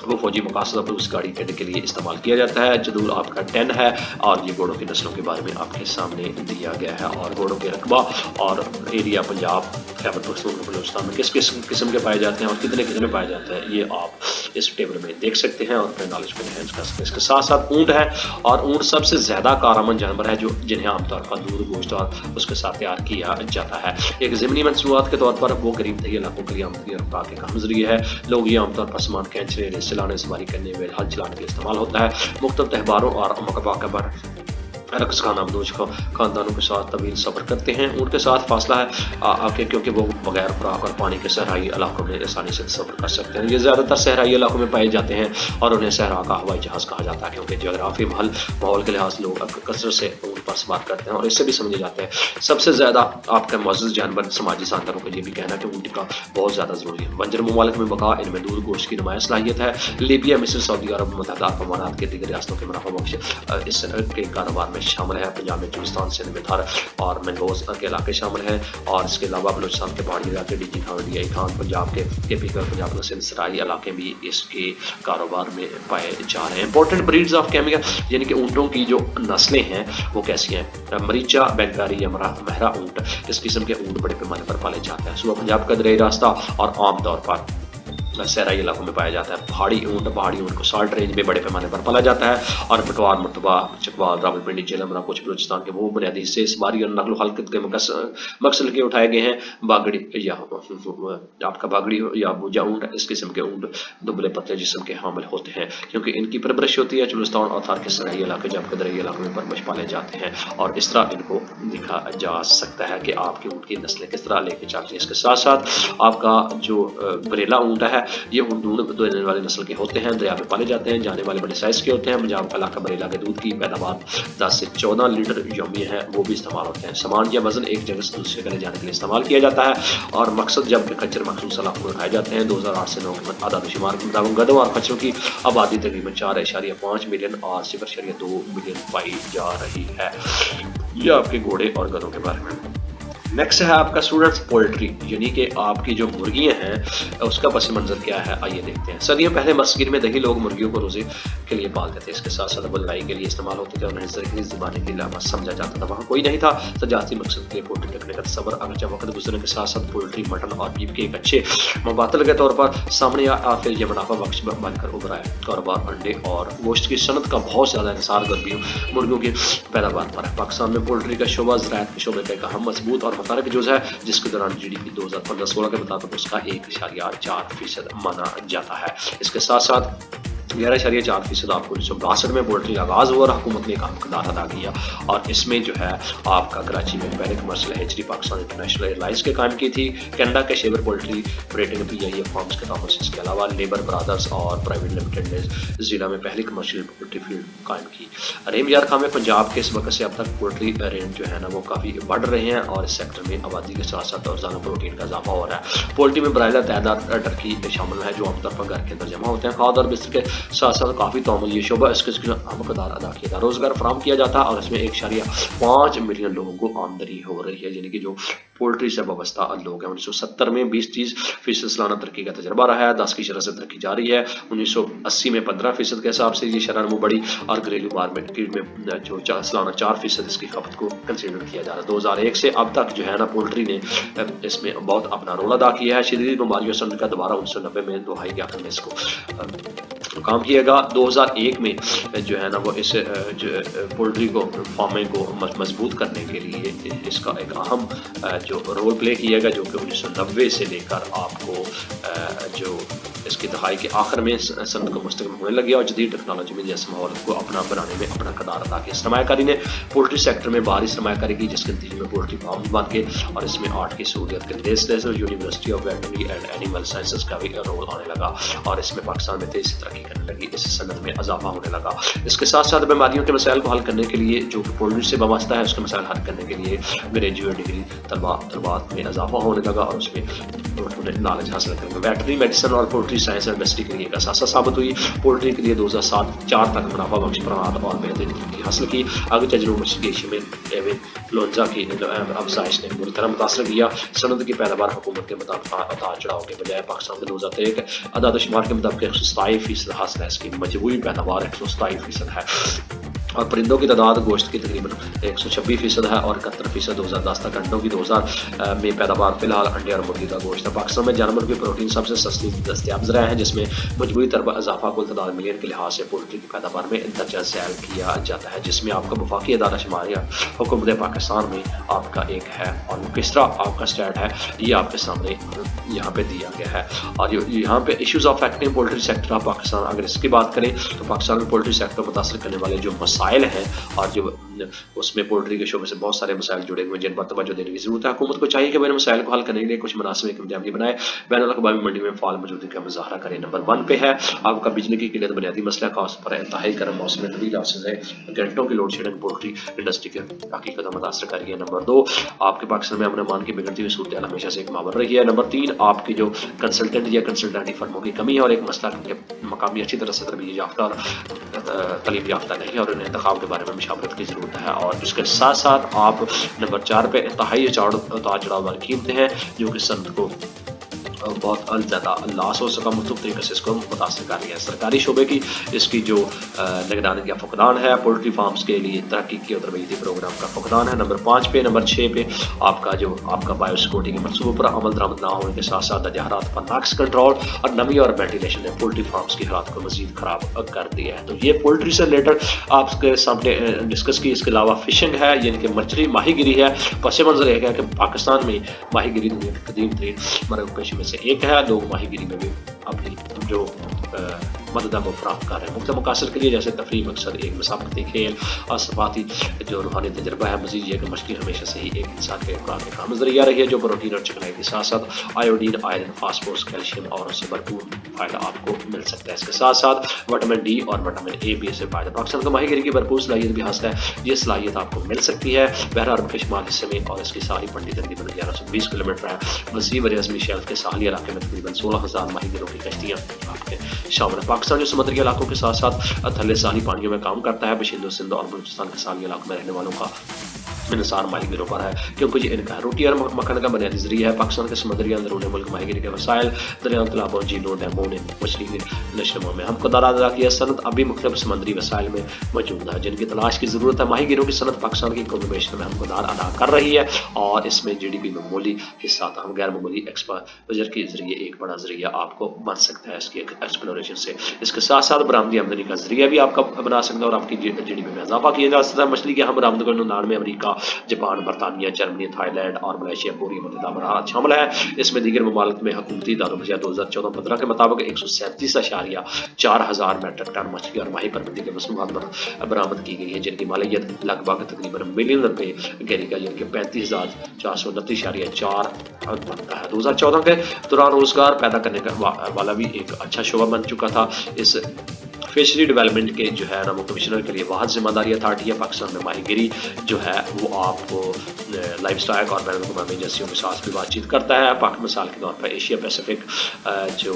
वो फौजी मकासद पर उस गाड़ी के लिए इस्तेमाल किया जाता है। जदूल आपका 10 है और ये घोड़ों की नस्लों के बारे में आपके सामने दिया गया है और घोड़ों के रकबा और एरिया पंजाब खैबर पख्तूनख्वा बलूचिस्तान में किस किस्म के पाए जाते हैं और कितने पाए जाते हैं ये आप इस टेबल में देख सकते हैं और अपने नॉलेज को एनहेंस कर सकते हैं। इसके साथ साथ ऊँट है और ऊँट सबसे ज़्यादा कारआमद जानवर है जो जिन्हें आमतौर पर दूध गोश्त और उसके साथ तैयार किया जाता है। एक ज़मीनी मंसूबात के तौर पर वो करीब दही इलाकों के लिए आमदनी और रुपा के काम जरिए है। लोग ये आमतौर पर सामान खींचने रेस चलाने सवारी करने में हल चलाने के लिए इस्तेमाल होता है। मुख्तलिफ त्योहारों और मौक़ों पर रक्स खाना बदोश खानदानों के साथ तवील सफ़र करते हैं। उनके साथ फासला है आके क्योंकि वो बगैर खुराक और पानी के सहराई इलाकों में आसानी से सफ़र कर सकते हैं। ये ज़्यादातर सहराई इलाकों में पाए जाते हैं और उन्हें सहरा का हवाई जहाज़ कहा जाता है क्योंकि जोग्राफी माहौल के लिहाज लोग कसरत से ऊँट पर सवार करते हैं और इससे भी समझे जाते हैं। सबसे ज़्यादा आपका मुअज़्ज़ज़ जानवर समाजी सांदारों का ये भी कहना है कि ऊँट का बहुत ज़्यादा ज़रूरी है। बंजर ममालिक में बका इनमें दूध गोश्त की नुमाया सलाहियत है। लीबिया मिस्र सऊदी अरब मुत्तहदा अरब अमारात के दीगर रियासतों के मुनाफा बख्श इसके कारोबार में शामिल है। पंजाब में चुलिस्तान सिंध में थार और मैंगोज के इलाके शामिल हैं और इसके अलावा बलूचिस्तान के पहाड़ी इलाके DG Khan D I Khan Punjab के पीकर पंजाब के सिंध सराई इलाके भी इसके कारोबार में पाए जा रहे हैं। इंपॉर्टेंट ब्रीड्स ऑफ कैमिया यानी कि ऊँटों की जो नस्लें हैं वो कैसी हैं। मरीचा बेंगारी या महरा ऊँट, इस किस्म के ऊँट बड़े पैमाने पर पाले जाते हैं। सुबह पंजाब का दरियाई रास्ता और आम तौर पर सहराई इलाकों में पाया जाता है। पहाड़ी ऊँट को साल्ट रेंज में बड़े पैमाने पर पाला जाता है और पटवार, मरतबा, चकवाल, रावलपिंडी, झेलम, कुछ बलूचिस्तान के वो बुनियादी हिस्से इस बारी और नकल हरकत के मकसद के उठाए गए हैं। बागड़ी या आपका बागड़ी या भूजा ऊँट, इस किस्म के ऊँट दुबले पतले जिस्म के हामिल होते हैं क्योंकि इनकी परवरिश होती है। बलूचिस्तान और थार के सराई इलाके जबकि दरियाई इलाकों में परवरिश पाले जाते हैं और इस तरह इनको देखा जा सकता है कि आपके ऊँट की नस्लें किस तरह लेके चलती हैं। इसके साथ साथ आपका जो बरेला ऊँट है, ये ऊँट दूध देने वाली नस्ल के होते हैं, दरिया में पाले जाते हैं, जाने वाले बड़े साइज के होते हैं। पंजाब का इलाका बरेला के दूध की पैदावार 10 से 14 लीटर यौमी है, वो भी इस्तेमाल होते हैं। सामान या वजन एक जगह से दूसरे जगह जाने के लिए इस्तेमाल किया जाता है और मकसद जब खच्चर मखसूस इलाकों में उठाए जाते हैं। 2008 से 9 के आदाद शुमार के मुताबिक गधों और खच्चरों की आबादी तकरीबन 4.5 मिलियन और 0.2 मिलियन पाई जा रही है। ये आपके घोड़े और गधों के बारे में। नेक्स्ट है आपका स्टूडेंट्स पोल्ट्री, यानी कि आपकी जो मुर्गियां हैं उसका पस मंजर क्या है, आइए देखते हैं। सदियों पहले मस्जिद में दही लोग मुर्गियों को रोजे के लिए पालते थे, इसके साथ साथ बुलाई के लिए इस्तेमाल होते थे और इस ज़माने के अलावा समझा जाता था। वहाँ कोई नहीं था तजारती मकसद के लिए पोल्ट्री रखने का तस्वर, अगरचे वक्त गुजरने के साथ साथ पोल्ट्री, मटन और बीफ के एक अच्छे मुबादले के तौर पर सामने फिर यह मुनाफा बख्श बनकर उभरा है। कारोबार अंडे और गोश्त की सनत का बहुत ज़्यादा इंसार मुर्गियों की पैदावार पर है। पाकिस्तान में पोल्ट्री का शोबा ज़राअत के शोबे का एक अहम, मजबूत और मुतारक जुज़ है, जिसके दौरान GDP 2015-16 के मुताबिक उसका 1.4% माना जाता है। इसके साथ साथ 11.4% आपको 1962 में पोल्ट्री का आगाज़ हुआ और हुकूमत ने एक अहम किरदार अदा किया और इसमें जो है आपका कराची में पहले commercial hatchery Pakistan international airlines के कायम की थी। कनाडा के shaver poultry operating PIA farms के तामुल से, इसके अलावा लेबर ब्रदर्स और प्राइवेट लिमिटेड ने जिला में पहली कमर्शियल पोल्ट्री फील्ड कायम की। रहीम यार खां में पंजाब के इस वक्त से अब तक पोल्ट्री रेंज जो है ना वो काफ़ी बढ़ रहे हैं और इस सेक्टर में आबादी के साथ साथ रोजाना प्रोटीन का इजाफा हो रहा है। पोल्ट्री में ब्रायलर, तादाद टर्की शामिल है जो आमतौर पर घर के अंदर जमा होते हैं। खाद और बिस्तर के साथ साथ काफ़ी तोमल ये शोबा इसके अहम किरदार अदा किया था। रोजगार फराम किया जाता है और इसमें 1.5 मिलियन लोगों को आमदनी हो रही है, यानी कि जो पोल्ट्री से वाबस्ता लोग हैं। 1970 में 20-30% सालाना तरक्की का तजर्बा रहा है, 10 की शरह से तरक्की जारी है। 1980 में 15% के हिसाब से ये शरह नमू बढ़ी और घरेलू मार्केट में जो सालाना 4% इसकी खपत को कंसिडर किया जा रहा है। 2001 से अब तक जो है ना पोल्ट्री ने इसमें बहुत अपना रोल अदा किया है। शदीद बीमारियों से का दोबारा 1990 में दुहाई के आखिर में इसको काम किएगा। 2001 में जो है ना वो इस पोल्ट्री को फार्मिंग को मजबूत करने के लिए इसका एक अहम जो रोल प्ले किएगा, जो कि 1990 से लेकर आपको जो इसकी दहाई के आखिर में सनत को मुस्तकम होने लगी और जदीद टेक्नोलॉजी में जैसे माहौल को अपना बनाने में अपना किरदार अदा किया। सरमायाकारी ने पोल्ट्री सेक्टर में बाहरी सरमायाकारी की, जिसके नतीजे में पोल्ट्री फार्म बन के और इसमें आर्ट की सहूलियत के लिए university of veterinary and animal sciences का भी रोल आने लगा और इसमें पाकिस्तान में तेजी से तरक्की करने लगी, इस सनत में इजाफा होने लगा। इसके साथ साथ बीमारियों के मसाइल को हल करने के लिए जो कि पोल्ट्री से वाबस्ता है उसके मसाइल हल करने के लिए ग्रेजुएट डिग्री तलबात में इजाफा होने लगा और उसमें नॉलेज हासिल करेंगे। वेटनरी मेडिसिन और पोल्ट्री साइंस इंडस्ट्री के लिए एक असासा साबित हुई। पोल्ट्री के लिए 2007-4 तक मुनाफा बख्श प्रमाद और बेहतरीन तरक्की हासिल की। आगे तजुर्बा में लोन्जा की अफजाइश ने बुरी तरह मुतासर किया। सनद की पैदावार हुकूमत के मुताबिक उतार चढ़ाव के बजाय पाकिस्तान में 2003 आदाद शुमार के मुताबिक 127% हासिल है। इसकी मजबूरी पैदावार 127% है और परिंदों की तादाद गोश्त की तकरीबन 126% है और 71% 2010 तक। अंडों की 2000 में पैदावार फिलहाल अंडे और मुर्गी का गोश्त है। पाकिस्तान में जानवर की प्रोटीन सबसे सस्ती दस्तियाब ज़राए हैं, जिसमें मजबूरी तरफ इजाफा कुल तादाद मिलियन के लिहाज से पोल्ट्री की पैदावार में दर्जा ज़ैल किया जाता है, जिसमें आपका वफाकी अदारा शुमारिया हुकूमत पाकिस्तान में आपका एक है और किस तरह आपका स्टैट है ये आपके सामने यहाँ पे दिया गया है। और यहाँ पे issues affecting poultry sector of Pakistan, अगर इसकी बात करें तो पाकिस्तान में पोल्ट्री सेक्टर को मुतासर करने वाले जो मसाइल हैं और जो उसमें पोल्ट्री के शोबे से बहुत सारे मसाइल जुड़े हुए हैं जिन पर तवज्जो देने की जरूरत है। हुकूमत को चाहिए कि वह मसाइल को हल करने के लिए कुछ मुनासिब इक़दाम बनाए, बैनुल-अक़वामी मंडी में फ़ाल मौजूदगी का मुज़ाहरा करें। नंबर 1 पे है आपका बिजली की किल्लत, बुनियादी मसला खास पर इंतहाई गर्म मौसम में तवील अरसे घंटों की लोड शेडिंग पोल्ट्री इंडस्ट्री के हकीकत को मुतासर कर रही है। नंबर 2 आपके पाकिस्तान में अमन अमान की बिगड़ती हुई सूरत हमेशा से एक मामला रही है। नंबर 3 आपकी जो कंसल्टेंट या कंसल्टेंटी फर्मों की कमी है और एक मसला मकामी अच्छी तरह से तरबियत याफ्ता और तालीम याफ्ता नहीं है और उन्हें इंतखाब के बारे में मशावरत की जरूरत है। और इसके साथ साथ आप नंबर 4 पे इंतहाई उतार चढ़ाव वाली कीमतें हैं जो कि सनत को بہت زیادہ لاس ہو سکا، مختلف طریقے سے اس کو متاثر کر رہی ہے۔ سرکاری شعبے کی اس کی جو نگرانی کا فقدان ہے، پولٹری فارمز کے لیے تحقیقی اور تربیتی پروگرام کا فقدان ہے۔ نمبر 5 پہ، نمبر 6 پہ آپ کا بایو سیکورٹی کے منصوبوں پر عمل درآمد نہ ہونے کے ساتھ ساتھ حالات پر ناقص کنٹرول اور نمی اور وینٹیلیشن نے پولٹری فارمز کی حالات کو مزید خراب کر دیا ہے۔ تو یہ پولٹری سے ریلیٹڈ آپ کے سامنے ڈسکس کی۔ اس کے علاوہ فشنگ ہے، یعنی کہ مچھلی ماہی گیری ہے۔ پس منظر یہ ہے کہ پاکستان میں ماہی گیری دنیا کے قدیم ترین مرغ پیشوں میں سے ایک ہے۔ لوگ ماہی گیری میں بھی اپنی جو مددہ کو فراہم کر رہے ہیں مختلف مقاصد کے لیے، جیسے تفریح مقصد، ایک مسابقتی کھیل اور ثقافتی جو روحانی تجربہ ہے۔ مزید یہ کہ مچھلی ہمیشہ سے ہی ایک انسان کے خوراک کا کام ذریعہ رہی ہے، جو پروٹین اور چکنائی کے ساتھ ساتھ آیوڈین، آئرن، فاسفورس، کیلشیم اور اس سے بھرپور فائدہ آپ کو مل سکتا ہے۔ اس کے ساتھ ساتھ وٹامن ڈی اور وٹامن اے بھی سے فائدہ۔ پاکستان کا ماہی گیری کی بھرپور صلاحیت بھی حاصل ہے۔ یہ صلاحیت آپ کو مل سکتی ہے بحر عرب کے شمال حصے میں، اور اس کی ساحلی پٹی تقریباً 1120 کلومیٹر ہے۔ وسیع بر اعظمی شیلف کے ساحلی علاقے میں تقریباً 16,000 ماہی گیروں کی کشتیاں آپ کے شامل ہیں۔ پاکستان جو سمندری علاقوں کے ساتھ ساتھ تھلے ساحلی پانیوں میں کام کرتا ہے، بشندو سندھ اور بلوچستان کے ساحلی علاقوں میں رہنے والوں کا انحصار ماہی گیروں پر ہے، کیونکہ یہ ان کا روٹی اور مکھن کا بنیادی ذریعہ ہے۔ پاکستان کے سمندری اندرون ملک ماہی گیری کے وسائل دریاؤں، تالابوں، جھیلوں، ڈیموں نے مچھلی کی نشو میں اہم کردار ادا کیا ہے۔ صنعت ابھی مختلف سمندری وسائل میں موجود ہے جن کی تلاش کی ضرورت ہے۔ ماہی گیروں کی صنعت پاکستان کی اکنامی معیشت میں اہم کردار ادا کر رہی ہے، اور اس میں GDP میں معمولی حصہ تاہم غیر معمولی ایکسپوجر کے ذریعے ایک بڑا ذریعہ آپ کو بن سکتا ہے اس کی ایکسپلوریشن سے۔ اس کے ساتھ ساتھ برآمدی آمدنی کا ذریعہ بھی آپ کا بنا سکتا ہے، اور آپ کی GDP میں اضافہ کیا جا سکتا ہے۔ مچھلی کے اہم برآمد کنندگان میں امریکہ، جاپان، برطانیہ، جرمنی، تھائی لینڈ اور ملائیشیا پوری متحدہ عرب شامل ہے۔ اس میں دیگر ممالک میں حکومتی اداروں میں 2014-15 کے مطابق 137.4 ہزار میٹرک ٹن مچھلی اور ماہی پروندگی کے مصنوعات برآمد کی گئی ہے، جن کی مالیت لگ بھگ تقریباً ملین روپے گری کا، یعنی کہ 35,429.4 بنتا ہے۔ 2014 کے دوران روزگار پیدا کرنے والا بھی ایک اچھا شعبہ بن چکا تھا۔ اس فشری ڈیولپمنٹ کے جو ہے نامو کمشنر کے لیے واحد ذمہ داری اتھارٹی ہے۔ پاکستان میں ماہی گیری جو ہے وہ آپ کو لائف اسٹائل اور بین الاقوامی ایجنسیوں کے ساتھ بھی بات چیت کرتا ہے۔ مثال کے طور پر ایشیا پیسیفک جو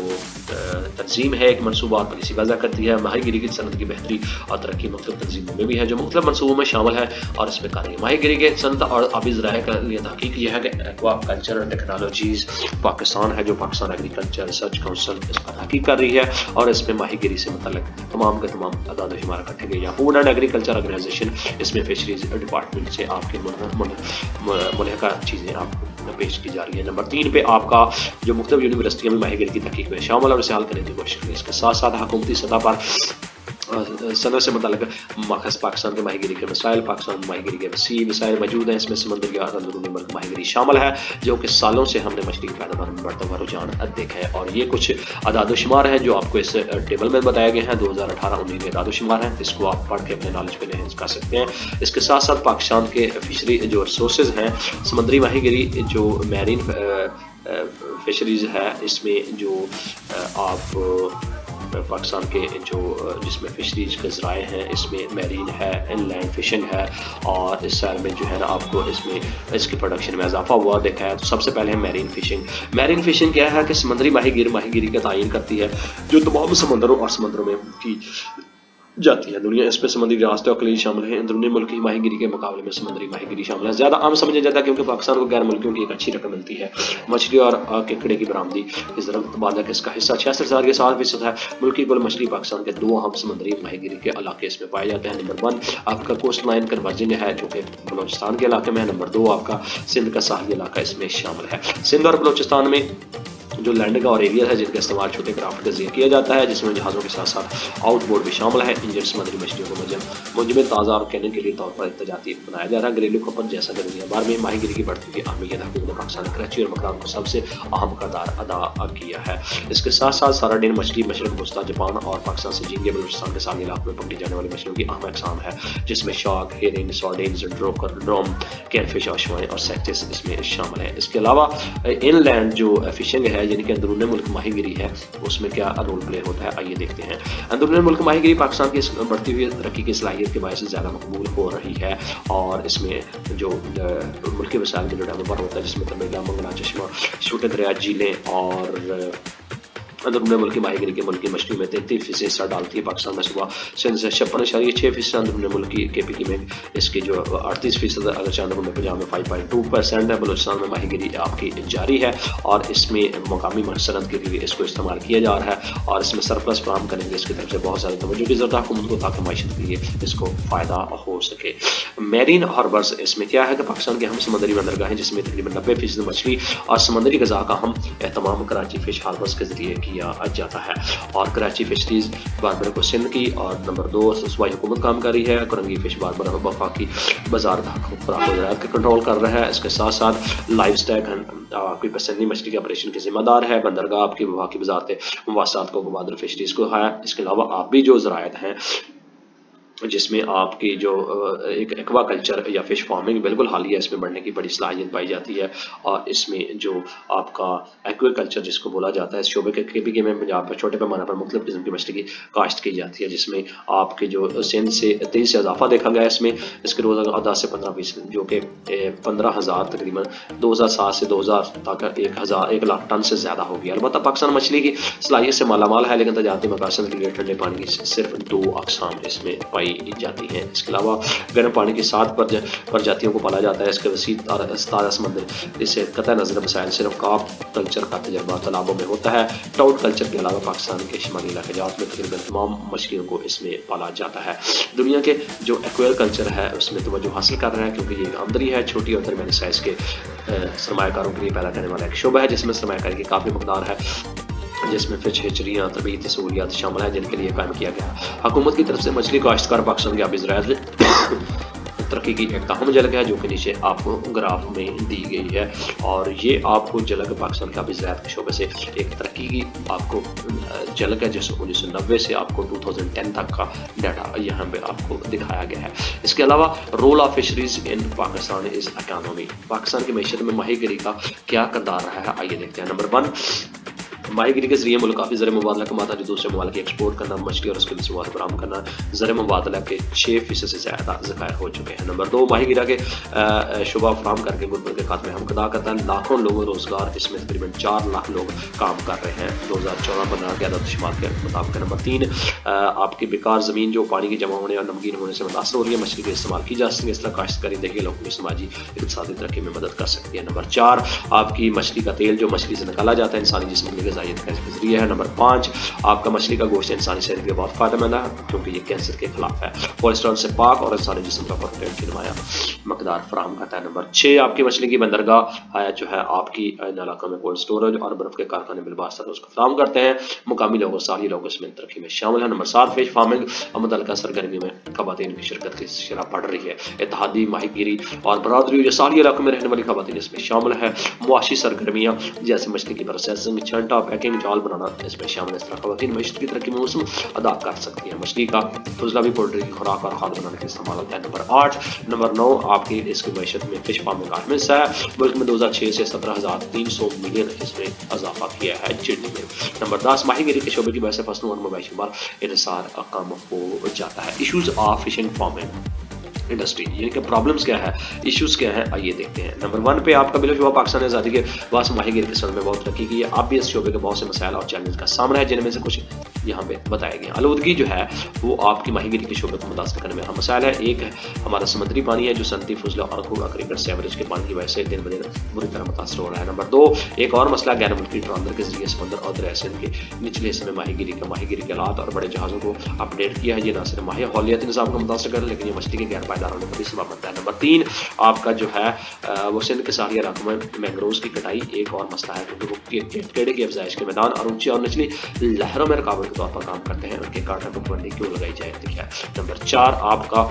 تنظیم ہے ایک منصوبات پالیسی وضع کرتی ہے۔ ماہی گیری کی صنعت کی بہتری اور ترقی مختلف تنظیموں میں بھی ہے جو مختلف منصوبوں میں شامل ہے اور اس میں کر رہی ہے۔ ماہی گیری کے صنعت اور آبی ذرائع کا لیے تحقیق یہ ہے کہ ایکوا کلچر ٹیکنالوجیز پاکستان ہے، جو پاکستان ایگریکلچر ریسرچ کونسل اس پر تحقیق کر رہی ہے، اور اس میں ماہی گیری سے متعلق تمام کے تمام اعداد و شمار اکٹھے گئے۔ فوڈ اینڈ ایگریکلچر آرگنائزیشن اس میں فشریز ڈپارٹمنٹ سے آپ کے ملحقہ چیزیں آپ کو پیش کی جا رہی ہے۔ نمبر 3 پہ آپ کا جو مختلف یونیورسٹیوں میں ماہی گیری کی تحقیق میں شامل اور اسے حل کرنے کی کوشش کی۔ اس کے ساتھ ساتھ حکومتی سطح پر صنعت سے متعلق ماخذ پاکستان کے ماہی گیری کے مسائل، پاکستان میں ماہی گیری کے وسیع وسائل موجود ہیں۔ اس میں سمندری اور اندرونی ملک ماہی گیری شامل ہے، جو کہ سالوں سے ہم نے مچھلی کی پیداوار میں بڑھتا ہوا رجحان دیکھا ہے، اور یہ کچھ اعداد و شمار ہیں جو آپ کو اس ٹیبل میں بتائے گئے ہیں۔ 2018-19 کے اعداد و شمار ہیں، اس کو آپ پڑھ کے اپنے نالج پہ انہینس کر سکتے ہیں۔ اس کے ساتھ ساتھ پاکستان کے فشری جو ریسورسز ہیں، سمندری ماہی گیری جو میرین فشریز ہے، اس میں جو آپ پاکستان کے جو جس میں فشریز کے ذرائع ہیں، اس میں میرین ہے، ان لینڈ فشنگ ہے، اور اس سال میں جو ہے نا آپ کو اس میں اس کی پروڈکشن میں اضافہ ہوا دیکھا ہے۔ تو سب سے پہلے ہے میرین فشنگ۔ میرین فشنگ کیا ہے کہ سمندری ماہی گیری کا تعین کرتی ہے جو تمام سمندروں اور سمندروں میں کی جاتی ہے دنیا۔ اس میں سمندری ریاستیں اور خلیج شامل ہیں۔ اندرونی ملکی ماہی گیری کے مقابلے میں سمندری ماہی گیری شامل ہے، زیادہ عام سمجھا جاتا ہے کیونکہ پاکستان کو غیر ملکیوں کی ایک اچھی رقم ملتی ہے۔ مچھلی اور کیکڑے کی برآمدی اس طرح تبادلہ کہ اس کا حصہ 66.7% ہے۔ ملکی کل مچھلی پاکستان کے 2 اہم سمندری ماہی گیری کے علاقے اس میں پائے جاتے ہیں۔ نمبر 1 آپ کا کوسٹ لائن کنورجن ہے جو کہ بلوچستان کے علاقے میں ہے۔ نمبر 2 آپ کا سندھ کا ساحلی علاقہ اس میں شامل ہے۔ سندھ اور بلوچستان میں جو لینڈنگ اور ایریا ہے جن کا استعمال چھوٹے کرافٹ کے ذریعے کیا جاتا ہے، جس میں جہازوں کے ساتھ ساتھ آؤٹ بورڈ بھی شامل ہے۔ انجن سمندری مچھلیوں کو منجمد تازہ اور کہنے کے لیے طور پر تجارتی بنایا جا رہا ہے۔ گھریلو کھپت جیسا کہ دنیا بھر میں ماہی گیری کی بڑھتی ہوئی اہمیت حکومت نے پاکستان کراچی اور مکران کو سب سے اہم کردار ادا کیا ہے۔ اس کے ساتھ ساتھ سارڈین مچھلی مشرق وسطی جاپان اور پاکستان سے جھینگے بلوچستان کے ساحلی علاقوں میں پکڑی جانے والی مچھلیوں کی اہم اقسام ہے، جس میں شارک، ہیرنگ، سارڈینز، ڈروم، کین فش، آشوائیں اور سیکٹس اس میں شامل ہیں۔ اس کے علاوہ ان لینڈ جو فشنگ ہے یعنی کہ اندرون ملک ماہی گیری ہے، اس میں کیا رول پلے ہوتا ہے آئیے دیکھتے ہیں۔ اندرون ملک ماہی گیری پاکستان کی بڑھتی ہوئی ترقی کی صلاحیت کے باعث زیادہ مقبول ہو رہی ہے، اور اس میں جو ملکی وسائل کے جو ڈیولپر ہوتا ہے جس میں تمیلا، منگلا، چشمہ، چھوٹے دریا، جھیلیں اور अंदरूनी मुल्की माहीगिरी के मुल्की मछली में 33% हिस्सा डालती है। पाकिस्तान में सुबह सिंध से 56.6%, अंदरूनी मुल्की KPK में इसकी जो 38%, अगर अंदरूनी पंजाब में 5.2% है। बलूचिस्तान में माहीगिरी आपकी जारी है और इसमें मकामी सनत के लिए इसको इस्तेमाल किया जा रहा है और इसमें सरप्लस फराहम करने के लिए इसकी तरफ से बहुत ज़्यादा तवज्जो की ज़रूरत है हुकूमत को, ताकि माइशत के लिए इसको फ़ायदा हो सके। मेरीन हार्बर्स, इसमें क्या है कि पाकिस्तान के हम समुद्री बंदरगाहें जिसमें तकरीबन 90% मछली और समुद्री ग़ज़ा का हम एहतमाम कराची फ़िश हार्बर्स के ज़रिए किया जाता है। और कराची फिशरीज बारबर को सिंध की, और नंबर 2 सूबाई हुकूमत काम कर रही है। करंगी फिश बारबर वफाकी बाजार के कंट्रोल कर रहा है। इसके साथ साथ लाइव स्टैक आपकी पसंदी मछली के ऑपरेशन के जिम्मेदार है। बंदरगाह आपकी वफाकी वजारत मवासात को गवादर फिशरीज को है। इसके अलावा आप भी जो ज़रायत हैं जिसमें आपकी जो एक एक्वा कल्चर या फिश फार्मिंग बिल्कुल हालिया इसमें बढ़ने की बड़ी सलाहियत पाई जाती है। और इसमें जो आपका एक्वा कल्चर जिसको बोला जाता है, इस शोबे के KPK में पंजाब पर छोटे पैमाने पर मुख्तलिफ किस्म की मछली की काश्त की जाती है, जिसमें आपके जो सिंध से 23 से इजाफा देखा गया है। इसमें इसके रोज़ 10 से 15% जो कि 15,000 तकरीबन 2007 से 2000 तक 1 लाख टन से ज़्यादा होगी। अलबत्ता पाकिस्तान मछली की सलाहियत से मालामाल है, लेकिन तजारती मकासद के लिए ठंडे पानी की सिर्फ 2 अक़साम इसमें पाई जाती है। इसके अलावा गर्म पानी की 7 प्रजातियों को पाला जाता है। इसके वसी ताज़ा समंदर इसे कतई नज़र मसाइल सिर्फ कार्प कल्चर का तजर्बा तालाबों में होता है। ट्राउट कल्चर के अलावा पाकिस्तान के शिमाली इलाक़ात में तकरीबन तमाम मछलियों को इसमें पाला जाता है। दुनिया के जो एक्वेल कल्चर है उसमें तवज्जो हासिल कर रहा है, क्योंकि ये आमदनी है। छोटी और दरमियानी साइज़ के सरमायाकारों के लिए पैदा करने वाला एक शोबा है, जिसमें सरमायाकारी की काफ़ी मकदार है, जिसमें फिश हेचरियाँ तरबीती सहूलियात शामिल हैं जिनके लिए कायम किया गया। हुकूमत की तरफ से मछली काश्तकार पाकिस्तान के आबी ज़राअत तरक्की की एक अहम झलक है, जो कि नीचे आपको ग्राफ में दी गई है। और ये आपको झलक पाकिस्तान के आबी ज़राअत के शोबे से एक तरक्की की आपको झलक है, जिससे 1990 से आपको 2010 तक का डाटा यहाँ पे आपको दिखाया गया है। इसके अलावा role of fisheries in Pakistan is economy, Pakistan की मैशत में माहीगिरी का क्या किरदार रहा है, आइए देखते हैं। नंबर 1, माहीगिरी के जरिए मुल्क काफ़ी ज़र मुबादला कमाता है, जो दूसरे ममालिक एक्सपोर्ट करना, मछली और उसके मसूआत फराहम करना। ज़र मुबादला के 6% से ज़्यादा ज़खायर हो चुके हैं। नंबर 2, माहीगिरी के शुबा फराहम करके गुर्बत के खात्मे हम अदा करता है। लाखों लोगों रोज़गार, इसमें तकरीबन 4 लाख लोग काम कर रहे हैं 2014-15 के आदत शुमार के मुताबिक। नंबर 3, आपकी बेकार ज़मीन जो पानी की जमा होने और नमकीन होने से मुतासर हो रही है, मछली के इस्तेमाल की जा सकती है। इस तरह काश्तकारी देखिए लोगों की समाजी इक़्तिसादी तरक्की में मदद कर सकती है। नंबर 4, आपकी मछली का तेल जो मछली से निकाला जाता है, इंसानी जिस्म की ग़िज़ाइयत का जरिए है। नंबर 5, आपका मछली का गोश्त इंसानी सेहत के लिए बहुत फायदेमंद है, क्योंकि ये कैंसर के खिलाफ है। कोलेस्ट्रॉल से पाक और इंसानी जिस्म का प्रोटीन की नुमाया मकदार फराहम करता है। नंबर 6, आपकी मछली की बंदरगाह है जो है आपकी इन इलाकों में कोल्ड स्टोरेज और बर्फ के कारखाने बिलवास्ता उसको फराहम करते हैं। मुकामी लोगों साली लोग इसमें तरक्की में शामिल है। नंबर 7, फिश फार्मिंग मुतल्लिका सरगर्मी में खवातीन की शिरकत की शरह बढ़ रही है। इत्तेहादी माहीगिरी और बरादरी जो साली इलाकों में रहने वाली खवातीन इसमें शामिल है। मुआशी सरगर्मियाँ जैसे मछली की प्रोसेसिंग, छंटा, पैकिंग, जाल बनाना इसमें शामिल। इस तरह खवातीन मईशत की तरक्की में मौसम अदा कर सकती है। मछली का फजला भी पोल्ट्री की खुराक और खाद बनाने के इस्तेमाल होता है। नंबर 8, नंबर 9, आपकी इसकी मईशत में फिश फार्मिंग का अहम हिस्सा है। मुल्क में 2006 से 17,300 मिलियन इसमें इजाफा किया है जीडीपी में। नंबर 10, माहीगिरी के शोबे की वजह से फसलों और मवेशी पर इन्हिसार कम हो जाता है। Issues of fishing farming industry, यानी कि प्रॉब्लम्स क्या है, इश्यूज़ क्या है, आइए देखते हैं। नंबर 1 पे आपका बिलशुबा पाकिस्तान ने आज़ादी के बाद माहीगिरी के संबंध में बहुत तरक्की की है। आप भी इस शोबे के बहुत से मसाइल और चैलेंज का सामना है, जिनमें से कुछ यहाँ पे बताए गए। आलूदगी जो है वो आपकी माहीगिरी के शोबे को मुतासर करने में अहम मसाइल है। एक है हमारा समुद्री पानी है, जो सनती फजला और खूब क्रिकेट से एवरेज के पानी की वजह से दिन ब दिन बुरी तरह मुतासर हो रहा है। नंबर 2, एक और मसला गैर मुल्की ट्रांसफर के जरिए समंदर और दरिया सिंध के निचले हिस्से में माहीगिरी के आलात और बड़े जहाज़ों को अपडेट किया है। ये न सिर्फ माहौलियाती निज़ाम को मुतासर कर, लेकिन ये मछली के गैर पायदार होने का भी सबब बनता है। नंबर 3, आपका जो है वो सिंध के साहिली इलाकों में मैंग्रोव्स की कटाई एक और मसला है, क्योंकि वो कीड़े की अफजाइश के मैदान और ऊंची और निचली लहरों में रुकावट के तौर पर काम करते हैं। उनके काटने पर पाबंदी क्यों लगाई जाए, देखिए। नंबर 4, आपका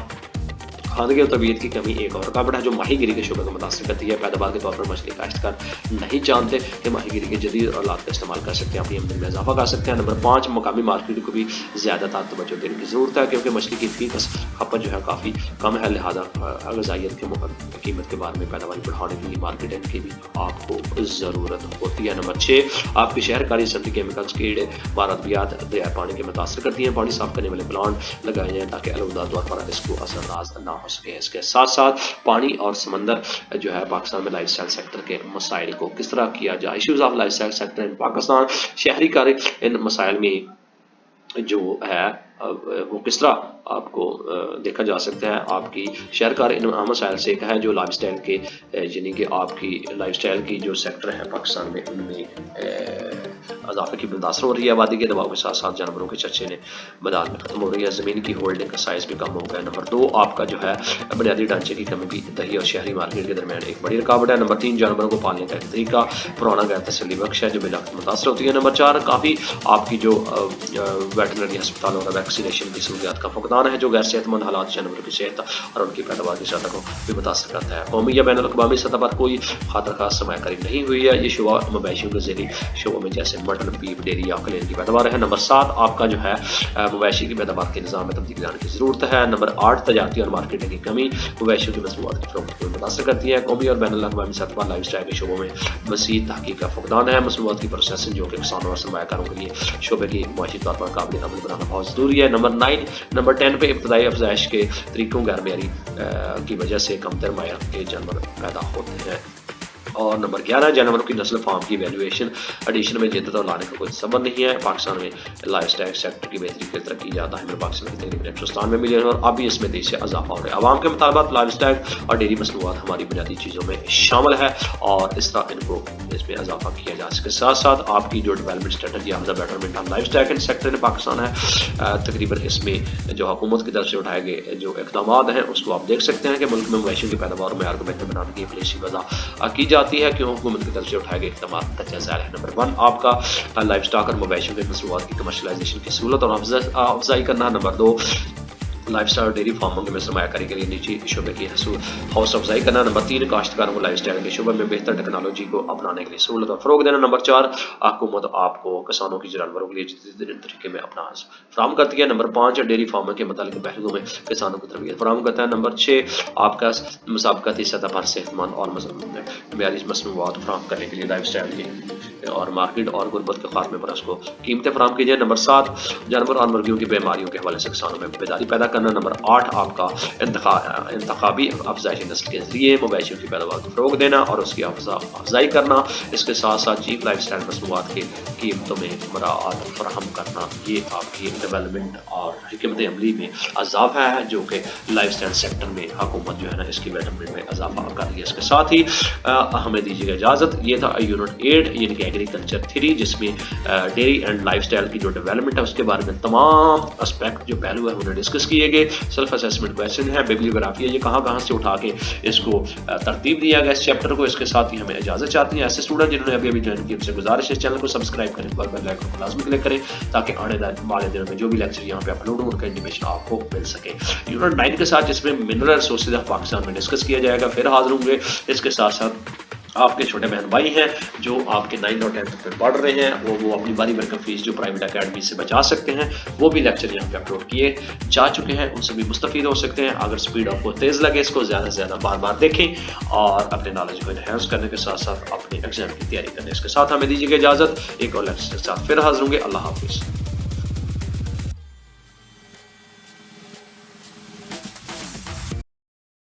खाने और तबीयत की कमी एक और रुकावट है, जो माहीगिरी के शोबे को मुतासर करती है। पैदावार के तौर पर मछली काश्तकार नहीं जानते कि माहीगिरी के जदीद औलाद का इस्तेमाल कर सकते हैं, अपनी आमदनी में इजाफा कर सकते हैं। नंबर 5, मकामी मार्केट को भी ज़्यादा तवज्जो देने की ज़रूरत है, क्योंकि मछली की फी खपत जो है काफ़ी कम है, लिहाजा ग़िज़ाइयत के कीमत के बारे में पैदावार बढ़ाने के लिए मार्केटिंग की भी आपको ज़रूरत होती है। नंबर 6, आपकी शहरकारी सनती केमिकल्स कीड़े मारदियात दरिया पानी के मुतासर करती हैं। पानी साफ करने वाले प्लांट लगाए जाएँ ताकि अलहदा तौर पर इसको असरअंदाज ना ہو سکے. اس کے ساتھ ساتھ پانی اور سمندر جو ہے پاکستان میں لائف اسٹائل سیکٹر کے مسائل کو کس طرح کیا جائے. Issues of lifestyle sector in Pakistan. شہری کاری ان مسائل میں جو ہے وہ کس طرح آپ کو دیکھا جا سکتا ہے. آپ کی شہر کار ان مسائل سے ایک ہے جو لائف اسٹائل کے یعنی کہ آپ کی لائف اسٹائل کی جو سیکٹر ہے پاکستان میں ان میں اضافے کی متاثر ہو رہی ہے. آبادی کے دباؤ کے ساتھ ساتھ جانوروں کے چرچے نے میدان میں ختم ہو رہی ہے. زمین کی ہولڈنگ کا سائز بھی کم ہو گیا. نمبر 2 آپ کا جو ہے بنیادی ڈھانچے کی کمی بھی دیہی اور شہری مارکیٹ کے درمیان ایک بڑی رکاوٹ ہے. نمبر 3 جانوروں کو پالنے کا ایک طریقہ پرانا غیر تسلی بخش ہے جو بالآخر متاثر ہوتی ہے. نمبر 4 کافی آپ کی جو ویٹرنری ہسپتال اور ویکسینیشن کی سہولیات کا فقدان ہے جو غیر صحت مند حالات جانوروں کی صحت اور ان کی پیداوار کی سطح کو بھی متاثر کرتا ہے. قومی یا بین الاقوامی سطح پر کوئی خاطر خاص سرمایہ کاری نہیں ہوئی ہے. یہ شعبہ مویشیوں کے ذیلی شعبوں میں جیسے مٹن بیف ڈیری یا کلین کی پیداوار ہے. نمبر 7 آپ کا جو ہے مویشی کی پیداوار کے نظام میں تبدیلی لانے کی ضرورت ہے. نمبر 8 تجارتی اور مارکیٹنگ کی کمی مویشیوں کی مصنوعات کی فروخت کو متاثر کرتی ہے. قومی اور بین الاقوامی سطح پر لائف اسٹائل کے شعبوں میں مزید تحقیق کا فقدان ہے. مصنوعات کی پروسیسنگ جو کہ کسانوں اور سرمایہ کاروں کے لیے شعبے کی معاشی طور پر قابل عمل بنانا بہت ضروری ہے. نمبر 10 پہ ابتدائی افزائش کے طریقوں غیر معیاری کی وجہ سے کم تر معیار کے جانور پیدا ہوتے ہیں. اور نمبر 11 جانوروں کی نسل فارم کی ویلیویشن ایڈیشن میں جدت اور لانے کا کوئی سبب نہیں ہے. پاکستان میں لائف اسٹائل سیکٹر کی بہتری کی ترقی یافتہ ہے. پاکستان کی تقریباً 197 ملین اور ابھی اس میں تیزی سے اضافہ ہو رہا ہے. عوام کے مطالبات لائف اسٹائل اور ڈیری مصنوعات ہماری بنیادی چیزوں میں شامل ہے اور اس طرح ان کو اس میں اضافہ کیا جا سکے. ساتھ ساتھ آپ کی جو development strategy of the betterment of lifestyle sector in Pakistan ہے تقریباً اس میں جو حکومت کی طرف سے اٹھائے گئے جو اقدامات ہیں اس کو آپ دیکھ سکتے ہیں کہ ملک میں مویشیوں کی پیداوار اور معیار کو بہتر بنانے کی پالیسی وضع کی جاتی ہے. کیوں حکومت کی طرف سے اٹھائے گئے اقدامات کا جائزہ ہے. نمبر 1 آپ کا لائف اسٹاک اور مویشیوں کے مصنوعات کی کمرشلائزیشن کی سہولت اور افزائی کرنا. نمبر 2 لائف اسٹائل اور ڈیری فارموں میں سرمایہ کاری کے لیے نجی شعبے کی حوصلہ افزائی کرنا. نمبر 3 کاشتکاروں کو لائف اسٹائل کے شعبے میں بہتر ٹیکنالوجی کو اپنانے کے لیے سہولت اور فروغ دینا. نمبر 4 حکومت آپ کو کسانوں کی جانوروں کے لیے جدید طریقے میں اپنا فراہم کرتی ہے. نمبر 5 ڈیری فارموں کے متعلق پہلوؤں میں کسانوں کو تربیت فراہم کرتا ہے. نمبر 6 آپ کا مسابقاتی سطح پر صحت مند اور معیاری مصنوعات فراہم کرنے کے لیے لائف اسٹائل کی اور مارکیٹ اور غربت کے خاتمے پر اس کو قیمتیں فراہم کی جائے. نمبر 7 جانور اور مرغیوں کی بیماریوں کے حوالے سے کسانوں میں بیداری پیدا کرنا. نمبر 8 آپ کا انتخابی افزائش نسل کے ذریعے مویشیوں کی پیداوار کو فروغ دینا اور اس کی افزائی کرنا. اس کے ساتھ ساتھ چیپ لائف اسٹائل مصنوعات کی قیمتوں میں مراعات فراہم کرنا. یہ آپ کی ڈیولپمنٹ اور حکمت عملی میں اضافہ ہے جو کہ لائف اسٹائل سیکٹر میں حکومت جو ہے نا اس کی ڈیولپمنٹ میں اضافہ کر رہی ہے. اس کے ساتھ ہی ہمیں دیجیے گا اجازت. یہ تھا یونٹ 8 یعنی کہ ایگریکلچر 3 جس میں ڈیری اینڈ لائف اسٹائل کی جو ڈیولپمنٹ ہے اس کے بارے میں تمام اسپیکٹ جو پہلو ہے انہیں ڈسکس کیے گئے. سیلف اسیسمنٹ کویشچن ہے, بیبلیوگرافی ہے, یہ کہاں سے اٹھا کے اس کو ترتیب دیا گیا اس چیپٹر کو. اس کے ساتھ ہی ہمیں اجازت چاہتی ہیں ایسے اسٹوڈنٹ جنہوں نے ابھی جوائن کیا ان سے گزارش ہے چینل کو سبسکرائب کریں اور بیل آئیکن کو لازمی کلک کریں تاکہ آنے والے دنوں میں جو بھی لیکچر یہاں پہ اپلوڈ ہوں ان کا انٹیمیشن آپ کو مل سکے. یونٹ 9 کے ساتھ جس میں منرل ریسورسز آف پاکستان میں ڈسکس کیا جائے گا پھر حاضر ہوں گے. اس کے ساتھ ساتھ آپ کے چھوٹے بہن بھائی ہیں جو آپ کے 9 اور 10 میں پڑھ رہے ہیں وہ اپنی باری بھر فیس جو پرائیویٹ اکیڈمی سے بچا سکتے ہیں وہ بھی لیکچر یہاں پہ اپلوڈ کیے جا چکے ہیں, ان سے بھی مستفید ہو سکتے ہیں. اگر سپیڈ آپ کو تیز لگے اس کو زیادہ سے زیادہ بار دیکھیں اور اپنے نالج کو انہینس کرنے کے ساتھ ساتھ اپنے ایگزام کی تیاری کرنے. اس کے ساتھ ہمیں دیجیے گا اجازت. ایک اور لیکچر کے ساتھ پھر حاضر ہوں گے. اللہ حافظ.